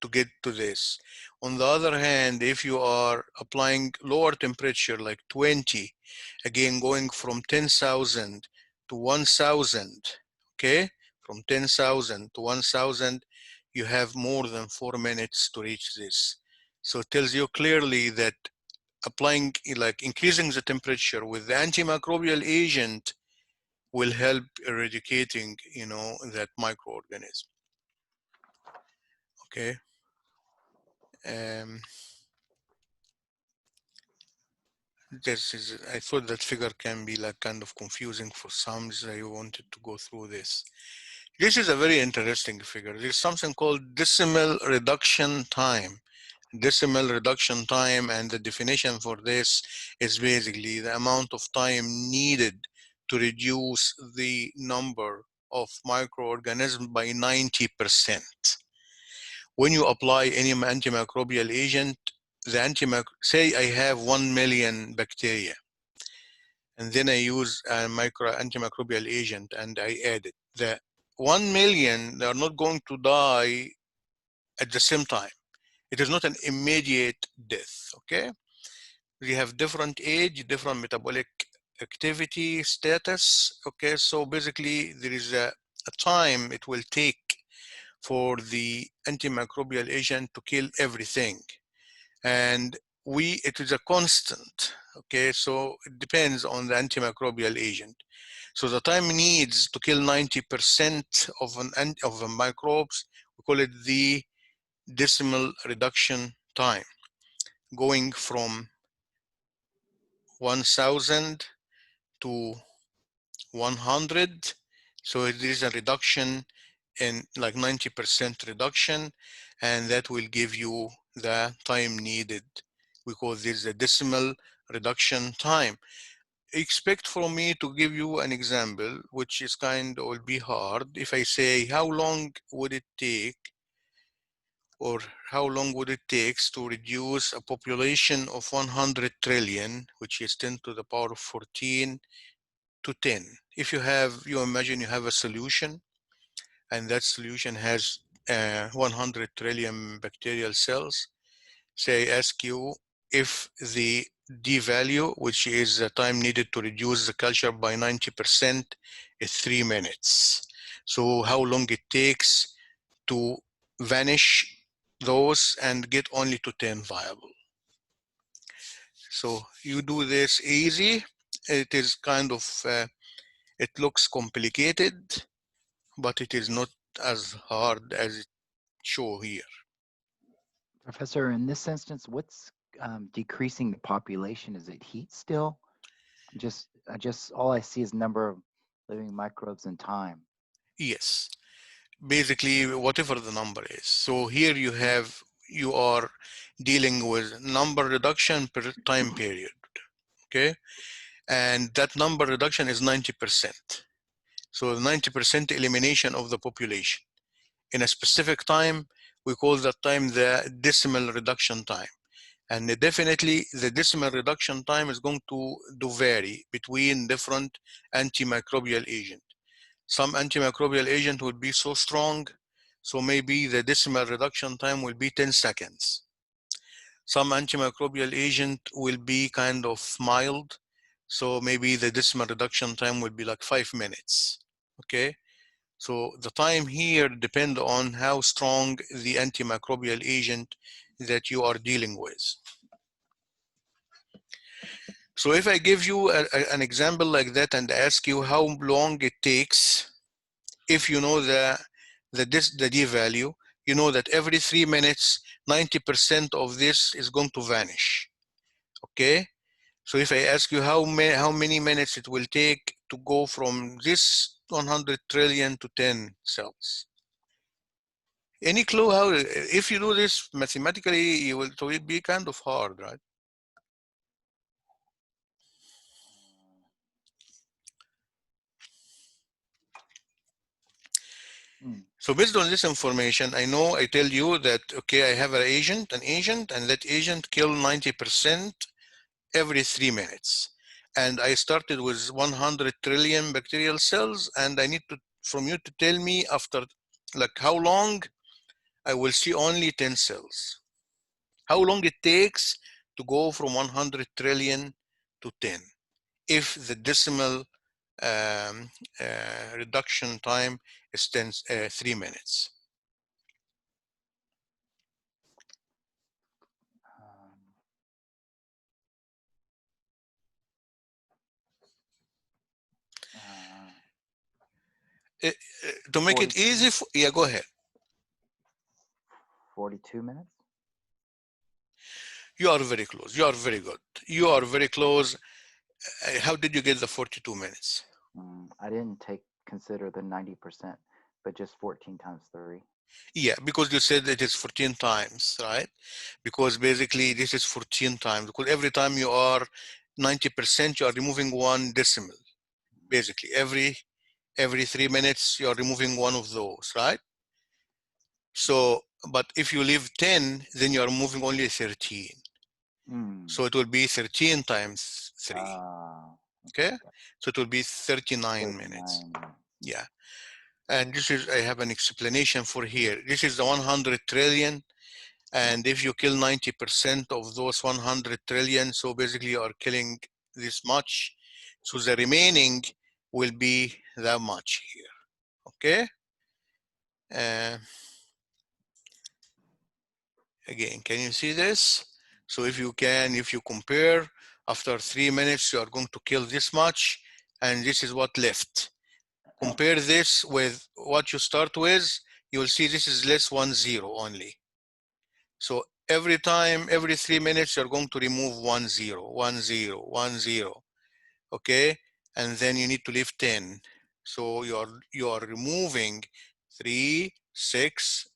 to get to this. On the other hand, if you are applying lower temperature like 20, again going from 10,000 to 1,000, okay, from 10,000 to 1,000, you have more than 4 minutes to reach this. So it tells you clearly that applying, like increasing the temperature with the antimicrobial agent will help eradicating, that microorganism. Okay. I thought that figure can be like kind of confusing for some, so I wanted to go through this. This is a very interesting figure. There's something called decimal reduction time. Decimal reduction time, and the definition for this is basically the amount of time needed to reduce the number of microorganisms by 90%. When you apply any antimicrobial agent, say I have 1 million bacteria, and then I use a antimicrobial agent and I add it. The 1 million, they are not going to die at the same time. It is not an immediate death, okay? We have different age, different metabolic activity status, okay? So basically there is a time it will take for the antimicrobial agent to kill everything. And it is a constant, okay? So it depends on the antimicrobial agent. So the time needs to kill 90% of the microbes, we call it the decimal reduction time, going from 1,000 to 100. So it is a reduction in like 90% reduction, and that will give you the time needed. We call this the decimal reduction time. Expect from me to give you an example, which is will be hard. If I say, how long would it take, or how long would it take to reduce a population of 100 trillion, which is 10 to the power of 14, to 10? If you imagine you have a solution, and that solution has 100 trillion bacterial cells. Say, I ask you if the D value, which is the time needed to reduce the culture by 90%, is 3 minutes. So how long it takes to vanish those and get only to 10 viable. So you do this easy. It is it looks complicated, but it is not as hard as it shows here. Professor, in this instance, what's decreasing the population? Is it heat still? All I see is number of living microbes and time. Yes, basically whatever the number is. So here you are dealing with number reduction per time period, okay? And that number reduction is 90%. So 90% elimination of the population. In a specific time, we call that time the decimal reduction time. And definitely the decimal reduction time is going to vary between different antimicrobial agent. Some antimicrobial agent will be so strong, so maybe the decimal reduction time will be 10 seconds. Some antimicrobial agent will be kind of mild, so maybe the decimal reduction time will be like 5 minutes. Okay, so the time here depends on how strong the antimicrobial agent that you are dealing with. So if I give you an example like that and ask you how long it takes, if you know the D value, you know that every 3 minutes, 90% of this is going to vanish. Okay, so if I ask you how many minutes it will take to go from this 100 trillion to 10 cells, any clue how? If you do this mathematically, you will, so it be kind of hard, right? So based on this information, I know I tell you that, okay, I have an agent, and that agent kill 90% every 3 minutes. And I started with 100 trillion bacterial cells, and I need to, from you to tell me after, like, how long I will see only 10 cells. How long it takes to go from 100 trillion to 10 if the decimal reduction time is 3 minutes. To make it easy, yeah, go ahead. 42 minutes? You are very close. You are very good. You are very close. How did you get the 42 minutes? I didn't consider the 90%, but just 14 times 3. Yeah, because you said it is 14 times, right? Because basically this is 14 times, because every time you are 90%, you are removing one decimal. Basically, every 3 minutes, you are removing one of those, right? So, but if you leave 10, then you are moving only 13. So it will be 13 times 3. Okay? So it will be 39 minutes. Yeah. And this is, I have an explanation for here. This is the 100 trillion. And if you kill 90% of those 100 trillion, so basically you are killing this much. So the remaining will be that much here. Okay? Again, can you see this? So if you compare, after 3 minutes, you are going to kill this much, and this is what left. Compare this with what you start with, you will see this is less 1 0 only. So every time, every 3 minutes, you're going to remove 1 0, 1 0, 1 0. Okay? And then you need to leave 10. So you are removing 3, 6,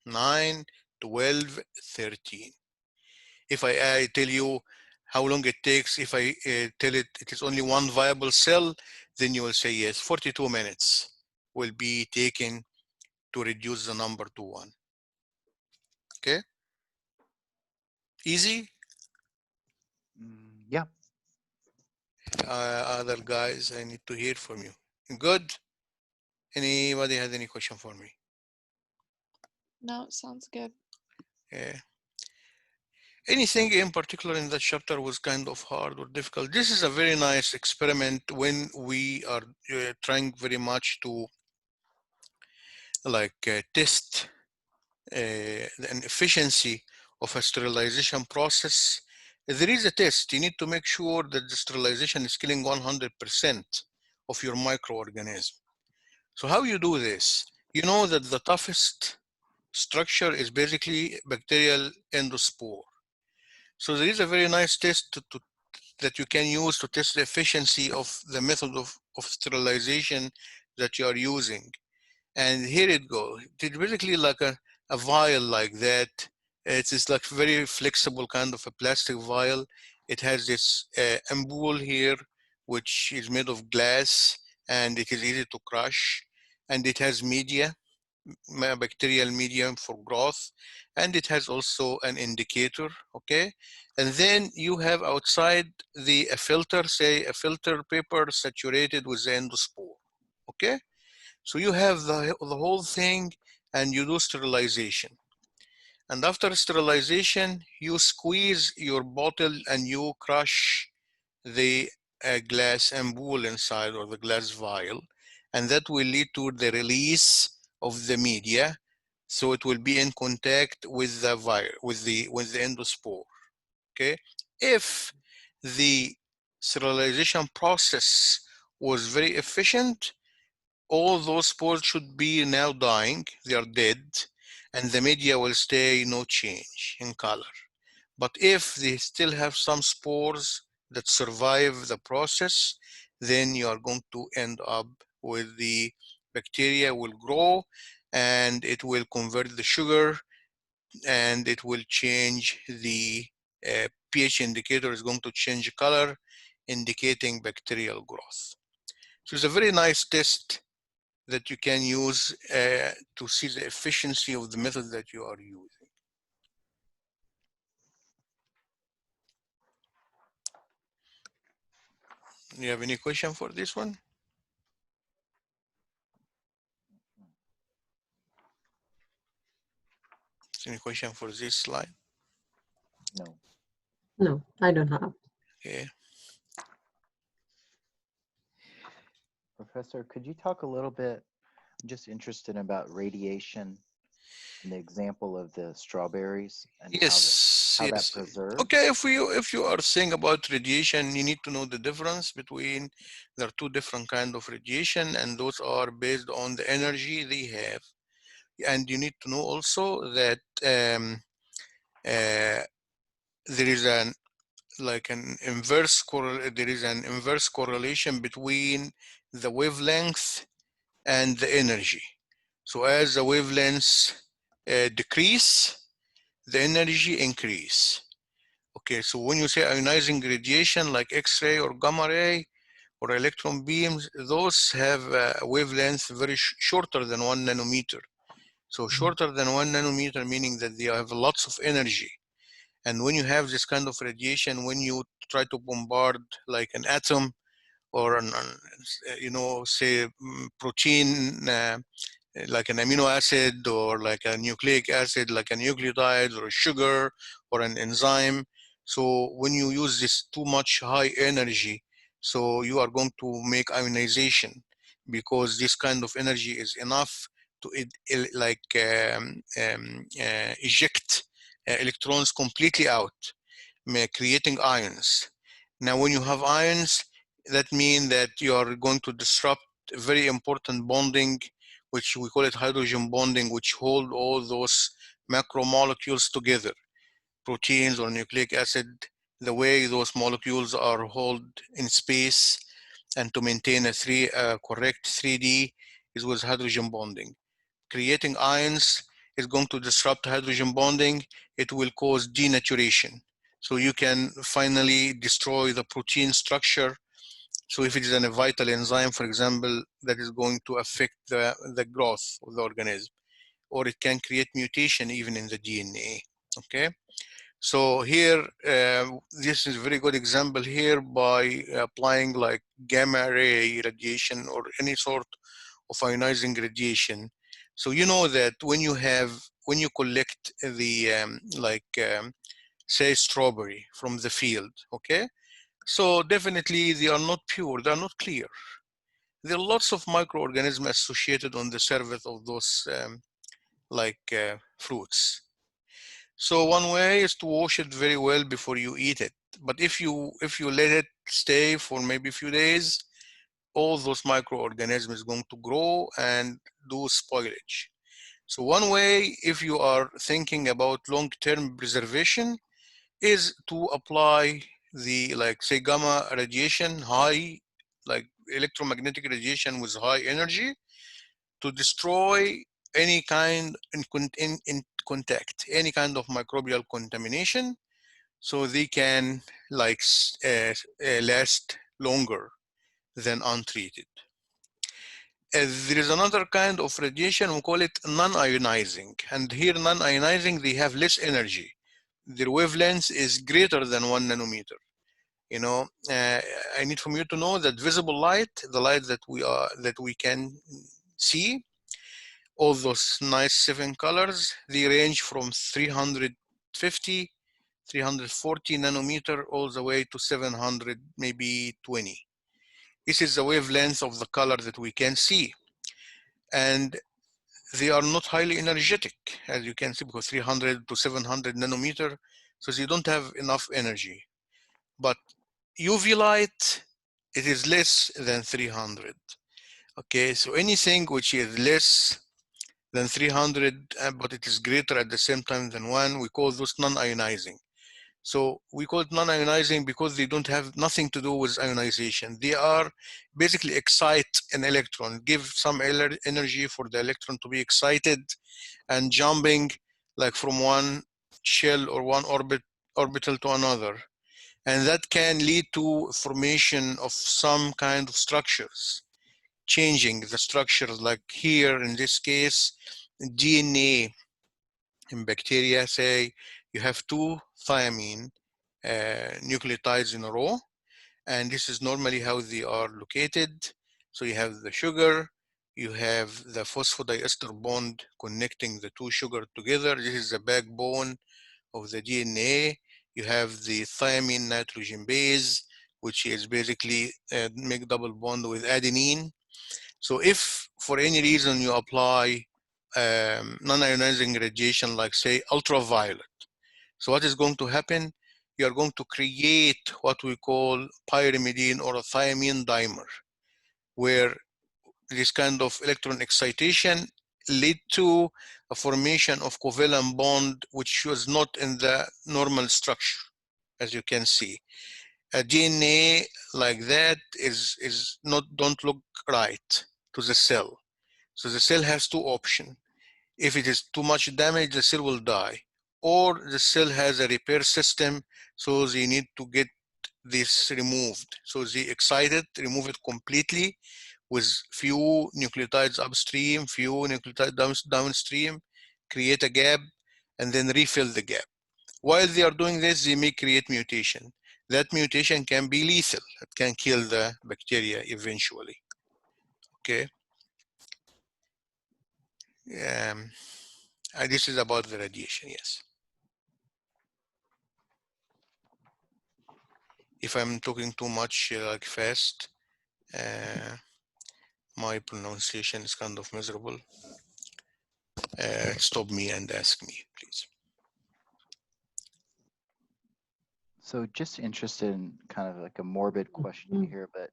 9, 12, 13. If I tell you how long it takes, if I tell it is only one viable cell, then you will say yes, 42 minutes will be taken to reduce the number to 1. Okay? Easy? Yeah. Other guys, I need to hear from you. Good? Anybody has any question for me? No, it sounds good. Yeah. Anything in particular in that chapter was kind of hard or difficult? This is a very nice experiment when we are trying very much to test an efficiency of a sterilization process. There is a test. You need to make sure that the sterilization is killing 100% of your microorganism. So how you do this? You know that the toughest structure is basically bacterial endospore. So there is a very nice test that you can use to test the efficiency of the method of sterilization that you are using. And here it goes. It's basically like a vial like that. It is like very flexible kind of a plastic vial. It has this ampoule here, which is made of glass, and it is easy to crush. And it has media. bacterial medium for growth, and it has also an indicator, okay? And then you have outside a filter, say a filter paper saturated with the endospore, okay? So you have the whole thing, and you do sterilization. And after sterilization, you squeeze your bottle and you crush the glass ampoule inside, or the glass vial, and that will lead to the release of the media. So it will be in contact with the with the endospore. Okay, if the sterilization process was very efficient, all those spores should be now dying, they are dead, and the media will stay no change in color. But if they still have some spores that survive the process, then you are going to end up with the bacteria will grow, and it will convert the sugar, and it will change the pH indicator is going to change color, indicating bacterial growth. So it's a very nice test that you can use to see the efficiency of the method that you are using. You have any question for this one? Any question for this slide? No. No, I don't have. Okay. Professor, could you talk a little bit, I'm just interested about radiation and the example of the strawberries and Yes, how that yes. preserves? Okay, if you are saying about radiation, you need to know the difference between, there are two different kind of radiation, and those are based on the energy they have. And you need to know also that there is an inverse correlation between the wavelength and the energy. So as the wavelengths decrease, the energy increase. Okay, so when you say ionizing radiation like X-ray or gamma ray or electron beams, those have a wavelength very shorter than 1 nanometer. So shorter than 1 nanometer, meaning that they have lots of energy. And when you have this kind of radiation, when you try to bombard like an atom or say protein, like an amino acid or like a nucleic acid, like a nucleotide or a sugar or an enzyme. So when you use this too much high energy, so you are going to make ionization, because this kind of energy is enough to eject electrons completely out, creating ions. Now, when you have ions, that means that you are going to disrupt very important bonding, which we call it hydrogen bonding, which hold all those macromolecules together, proteins or nucleic acid, the way those molecules are held in space, and to maintain a correct 3D is with hydrogen bonding. Creating ions is going to disrupt hydrogen bonding. It will cause denaturation. So you can finally destroy the protein structure. So if it is a vital enzyme, for example, that is going to affect the growth of the organism, or it can create mutation even in the DNA, okay? So here, this is a very good example here by applying like gamma ray radiation or any sort of ionizing radiation. So you know that when you collect the say strawberry from the field, okay? So definitely they are not pure, they are not clear. There are lots of microorganisms associated on the surface of those fruits. So one way is to wash it very well before you eat it. But if you let it stay for maybe a few days, all those microorganisms going to grow and do spoilage. So one way, if you are thinking about long-term preservation, is to apply the say gamma radiation, high like electromagnetic radiation with high energy, to destroy any kind in contact, any kind of microbial contamination, so they can last longer than untreated. there is another kind of radiation, we call it non-ionizing. And here non-ionizing, they have less energy. Their wavelength is greater than 1 nanometer. You know, I need from you to know that visible light, the light that we can see, all those nice 7 colors, they range from 350, 340 nanometer all the way to 700, maybe 20. This is the wavelength of the color that we can see. And they are not highly energetic, as you can see, because 300 to 700 nanometer, so they don't have enough energy. But UV light, it is less than 300. Okay, so anything which is less than 300, but it is greater at the same time than 1, we call those non-ionizing. So we call it non-ionizing because they don't have nothing to do with ionization. They are basically excite an electron, give some energy for the electron to be excited and jumping like from one shell or one orbital to another. And that can lead to formation of some kind of structures, changing the structures, like here in this case, DNA in bacteria, say you have 2 thiamine nucleotides in a row, and this is normally how they are located. So you have the sugar, you have the phosphodiester bond connecting the 2 sugar together. This is the backbone of the DNA. You have the thiamine nitrogen base, which is basically make double bond with adenine. So if for any reason you apply non-ionizing radiation, like say ultraviolet, so what is going to happen? You are going to create what we call pyrimidine or a thiamine dimer, where this kind of electron excitation lead to a formation of covalent bond, which was not in the normal structure, as you can see. A DNA like that is not, don't look right to the cell. So the cell has 2 options. If it is too much damage, the cell will die, or the cell has a repair system, so they need to get this removed. So they excite it, remove it completely with few nucleotides upstream, few nucleotides downstream, create a gap, and then refill the gap. While they are doing this, they may create mutation. That mutation can be lethal. It can kill the bacteria eventually. Okay. This is about the radiation, yes. If I'm talking too much, like fast, my pronunciation is kind of miserable. Stop me and ask me, please. So just interested in kind of like a morbid question here, but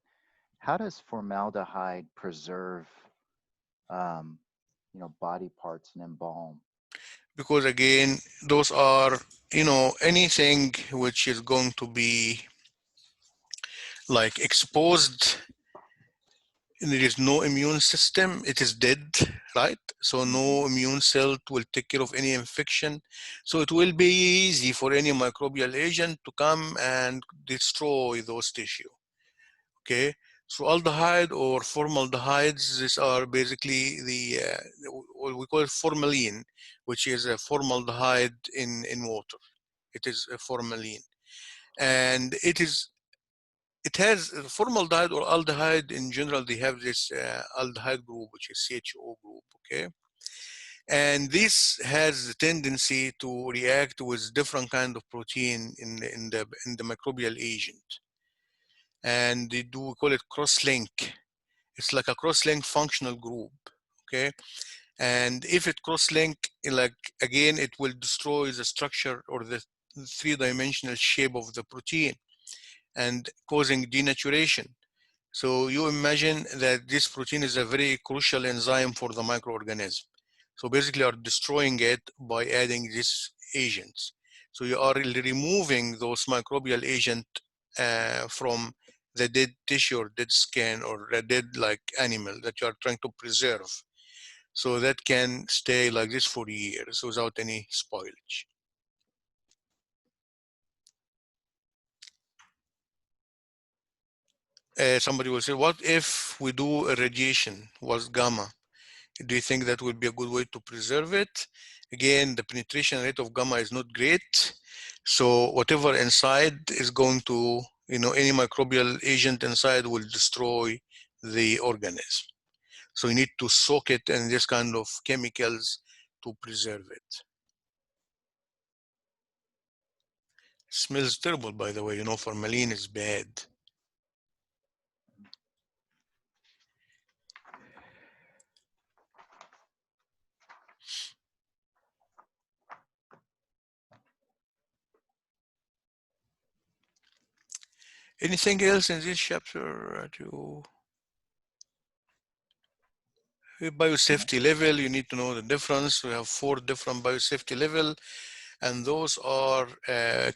how does formaldehyde preserve, you know, body parts and embalm? Because again, those are, you know, anything which is going to be like exposed, there is no immune system, it is dead, right? So no immune cell will take care of any infection. So it will be easy for any microbial agent to come and destroy those tissue. Okay, so aldehyde or formaldehydes, these are basically the what we call it formalin, which is a formaldehyde in water. It is a formalin, and it has formaldehyde or aldehyde in general. They have this aldehyde group, which is CHO group. Okay, and this has the tendency to react with different kind of protein in the microbial agent, and they do call it cross-link. It's like a cross-link functional group. Okay, and if it cross-link, like again, it will destroy the structure or the 3-dimensional shape of the protein and causing denaturation. So you imagine that this protein is a very crucial enzyme for the microorganism. So basically you are destroying it by adding these agents. So you are really removing those microbial agent from the dead tissue or dead skin or a dead like animal that you are trying to preserve. So that can stay like this for years without any spoilage. somebody will say, what if we do irradiation was gamma? Do you think that would be a good way to preserve it? Again, the penetration rate of gamma is not great. So whatever inside is going to, any microbial agent inside will destroy the organism. So you need to soak it in this kind of chemicals to preserve it. Smells terrible, by the way. Formalin is bad. Anything else in this chapter that biosafety level, you need to know the difference. We have 4 different biosafety level, and those are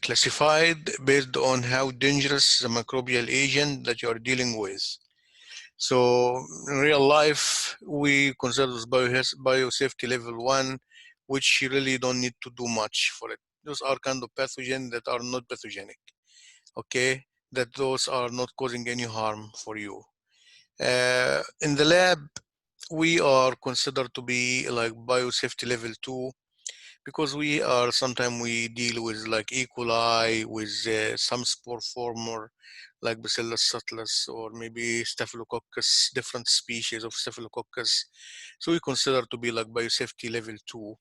classified based on how dangerous the microbial agent that you are dealing with. So in real life, we consider this biosafety level 1, which you really don't need to do much for it. Those are kind of pathogens that are not pathogenic, okay? That those are not causing any harm for you. In the lab, we are considered to be like biosafety level 2 because sometimes we deal with like E. coli, with some spore former like Bacillus subtilis or maybe Staphylococcus, different species of Staphylococcus. So we consider to be like biosafety level 2.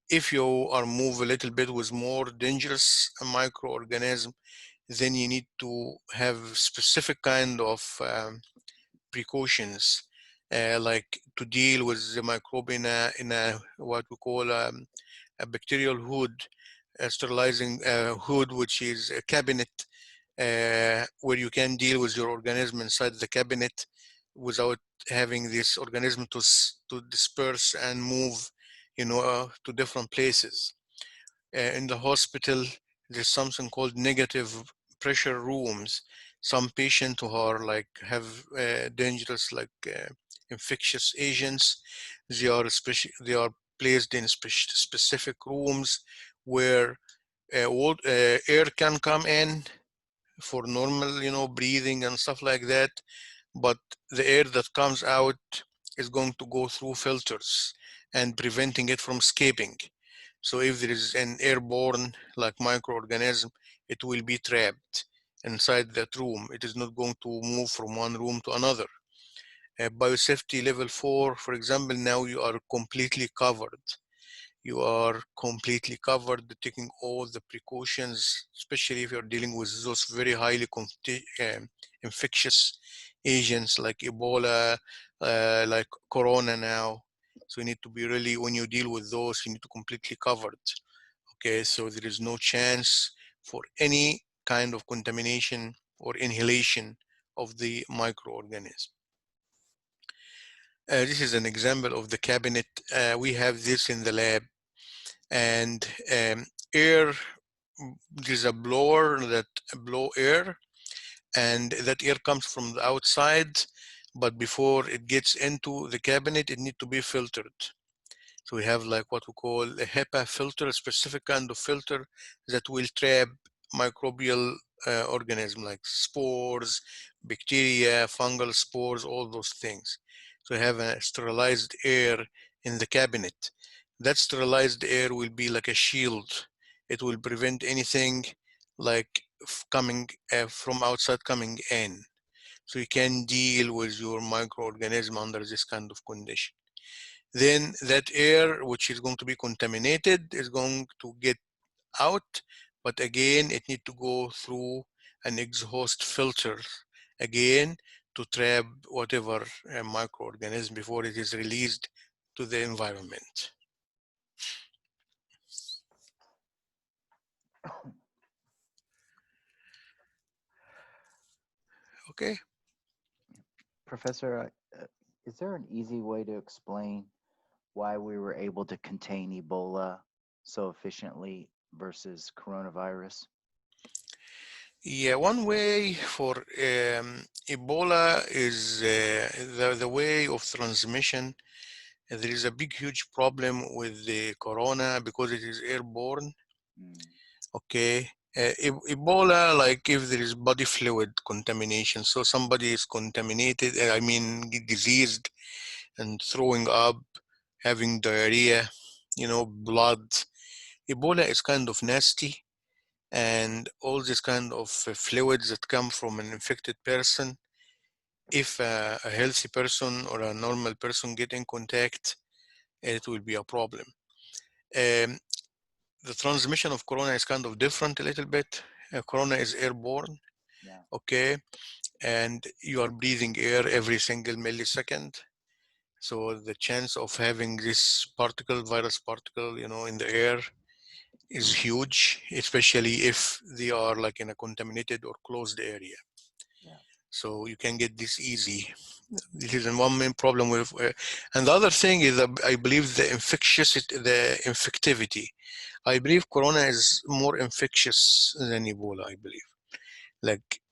If you are move a little bit with more dangerous microorganism, then you need to have specific kind of precautions, like to deal with the microbe in a what we call a bacterial hood, a sterilizing hood, which is a cabinet where you can deal with your organism inside the cabinet without having this organism to disperse and move, to different places. In the hospital, there's something called negative pressure rooms. Some patients who are like have dangerous infectious agents, they are placed in specific rooms where air can come in for normal, breathing and stuff like that. But the air that comes out is going to go through filters and preventing it from escaping. So if there is an airborne like microorganism, it will be trapped inside that room. It is not going to move from one room to another. Biosafety level 4, for example, now you are completely covered. You are completely covered, taking all the precautions, especially if you're dealing with those very highly infectious agents like Ebola, like Corona now. So you need to be really, when you deal with those, you need to completely covered. Okay, so there is no chance for any kind of contamination or inhalation of the microorganism. This is an example of the cabinet. We have this in the lab, and air, there's a blower that blow air, and that air comes from the outside, but before it gets into the cabinet, it needs to be filtered. So we have like what we call a HEPA filter, a specific kind of filter that will trap microbial organisms like spores, bacteria, fungal spores, all those things. So we have a sterilized air in the cabinet. That sterilized air will be like a shield. It will prevent anything like coming from outside coming in. So you can deal with your microorganism under this kind of condition. Then that air, which is going to be contaminated, is going to get out, but again, it needs to go through an exhaust filter again to trap whatever microorganism before it is released to the environment. Okay. Professor, is there an easy way to explain why we were able to contain Ebola so efficiently versus coronavirus? Yeah, one way for Ebola is the way of transmission. There is a big, huge problem with the corona because it is airborne. Mm. Okay, Ebola, like if there is body fluid contamination, so somebody is contaminated, I mean diseased and throwing up, having diarrhea, blood. Ebola is kind of nasty, and all this kind of fluids that come from an infected person, if a healthy person or a normal person get in contact, it will be a problem. The transmission of corona is kind of different a little bit. Corona is airborne, Yeah. okay, and you are breathing air every single millisecond. So the chance of having this virus particle, in the air is huge, especially if they are like in a contaminated or closed area. Yeah. So you can get this easy. This is one main problem with, and the other thing is, I believe the infectivity. I believe corona is more infectious than Ebola. I believe, like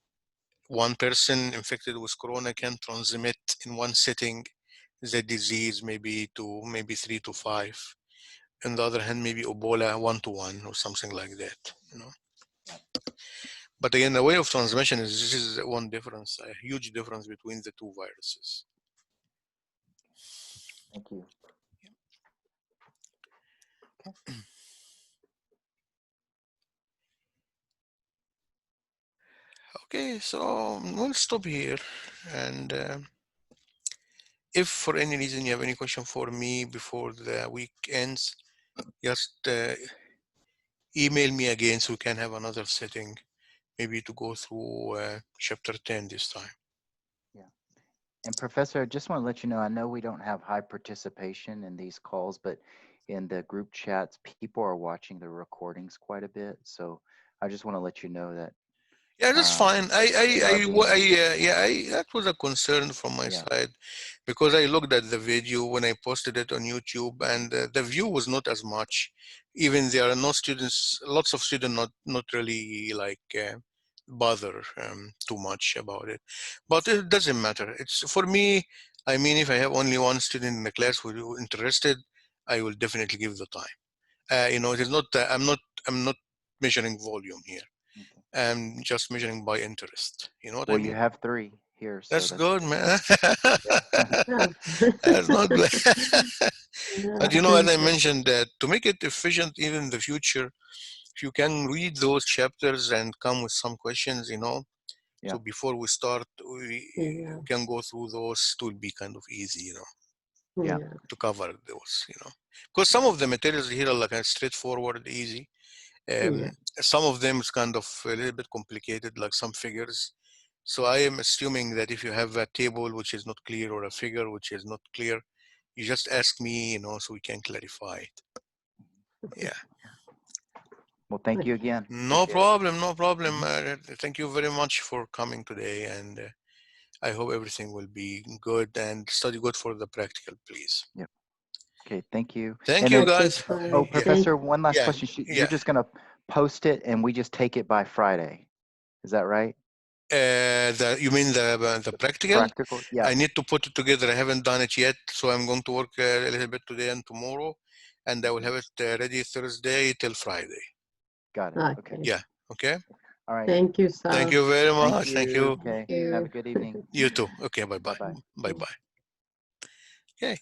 one person infected with corona can transmit in one sitting the disease maybe to maybe 3 to 5. On the other hand, maybe Ebola 1 to 1 or something like that. Yeah. But again, the way of transmission this is one difference, a huge difference between the two viruses. Thank you. Okay. Okay, so we'll stop here. And if for any reason you have any question for me before the week ends, just email me again so we can have another setting, maybe to go through chapter 10 this time. Yeah. And Professor, I just want to let you know, I know we don't have high participation in these calls, but in the group chats, people are watching the recordings quite a bit. So I just want to let you know that. Yeah, that's fine. Yeah. That was a concern from my Yeah. side, because I looked at the video when I posted it on YouTube, and the view was not as much. Even there are no students, lots of students not really like bother too much about it. But it doesn't matter. It's for me. I mean, if I have only one student in the class who is interested, I will definitely give the time. It is not. I'm not measuring volume here. Okay. I'm just measuring by interest. You know what I Well, mean? you have 3 here, so That's good, man. yeah. Yeah. That's not bad. Yeah, But as thank I you. mentioned, that to make it efficient even in the future, if you can read those chapters and come with some questions, Yeah. so before we start, we Yeah, can go through those. It will be kind of easy, Yeah. yeah, to cover those, because some of the materials here are like straightforward, easy. yeah. Some of them is kind of a little bit complicated, like some figures. So I am assuming that if you have a table which is not clear or a figure which is not clear, you just ask me, so we can clarify it. Okay. Yeah. Well, thank you Okay. again. No Appreciate it. problem, no problem. Mhm. Thank you very much for coming today, and I hope everything will be good, and study good for the practical, please. Yep. Okay. Thank you. Thank And you, then, Okay, guys. oh, fine. Yeah, Professor, one last yeah, question. You're yeah. just going to post it and we just take it by Friday. Is that right? You mean the practical? Practical? Yeah. I need to put it together. I haven't done it yet, so I'm going to work a little bit today and tomorrow, and I will have it ready Thursday till Friday. Got it. Okay. Okay. Yeah. Okay. All right. Thank you, Thank sir. you very Thank much. Thank you. you. Thank Okay. Have you. a good evening. You too. Okay. Bye bye. Bye-bye. Bye bye. Okay.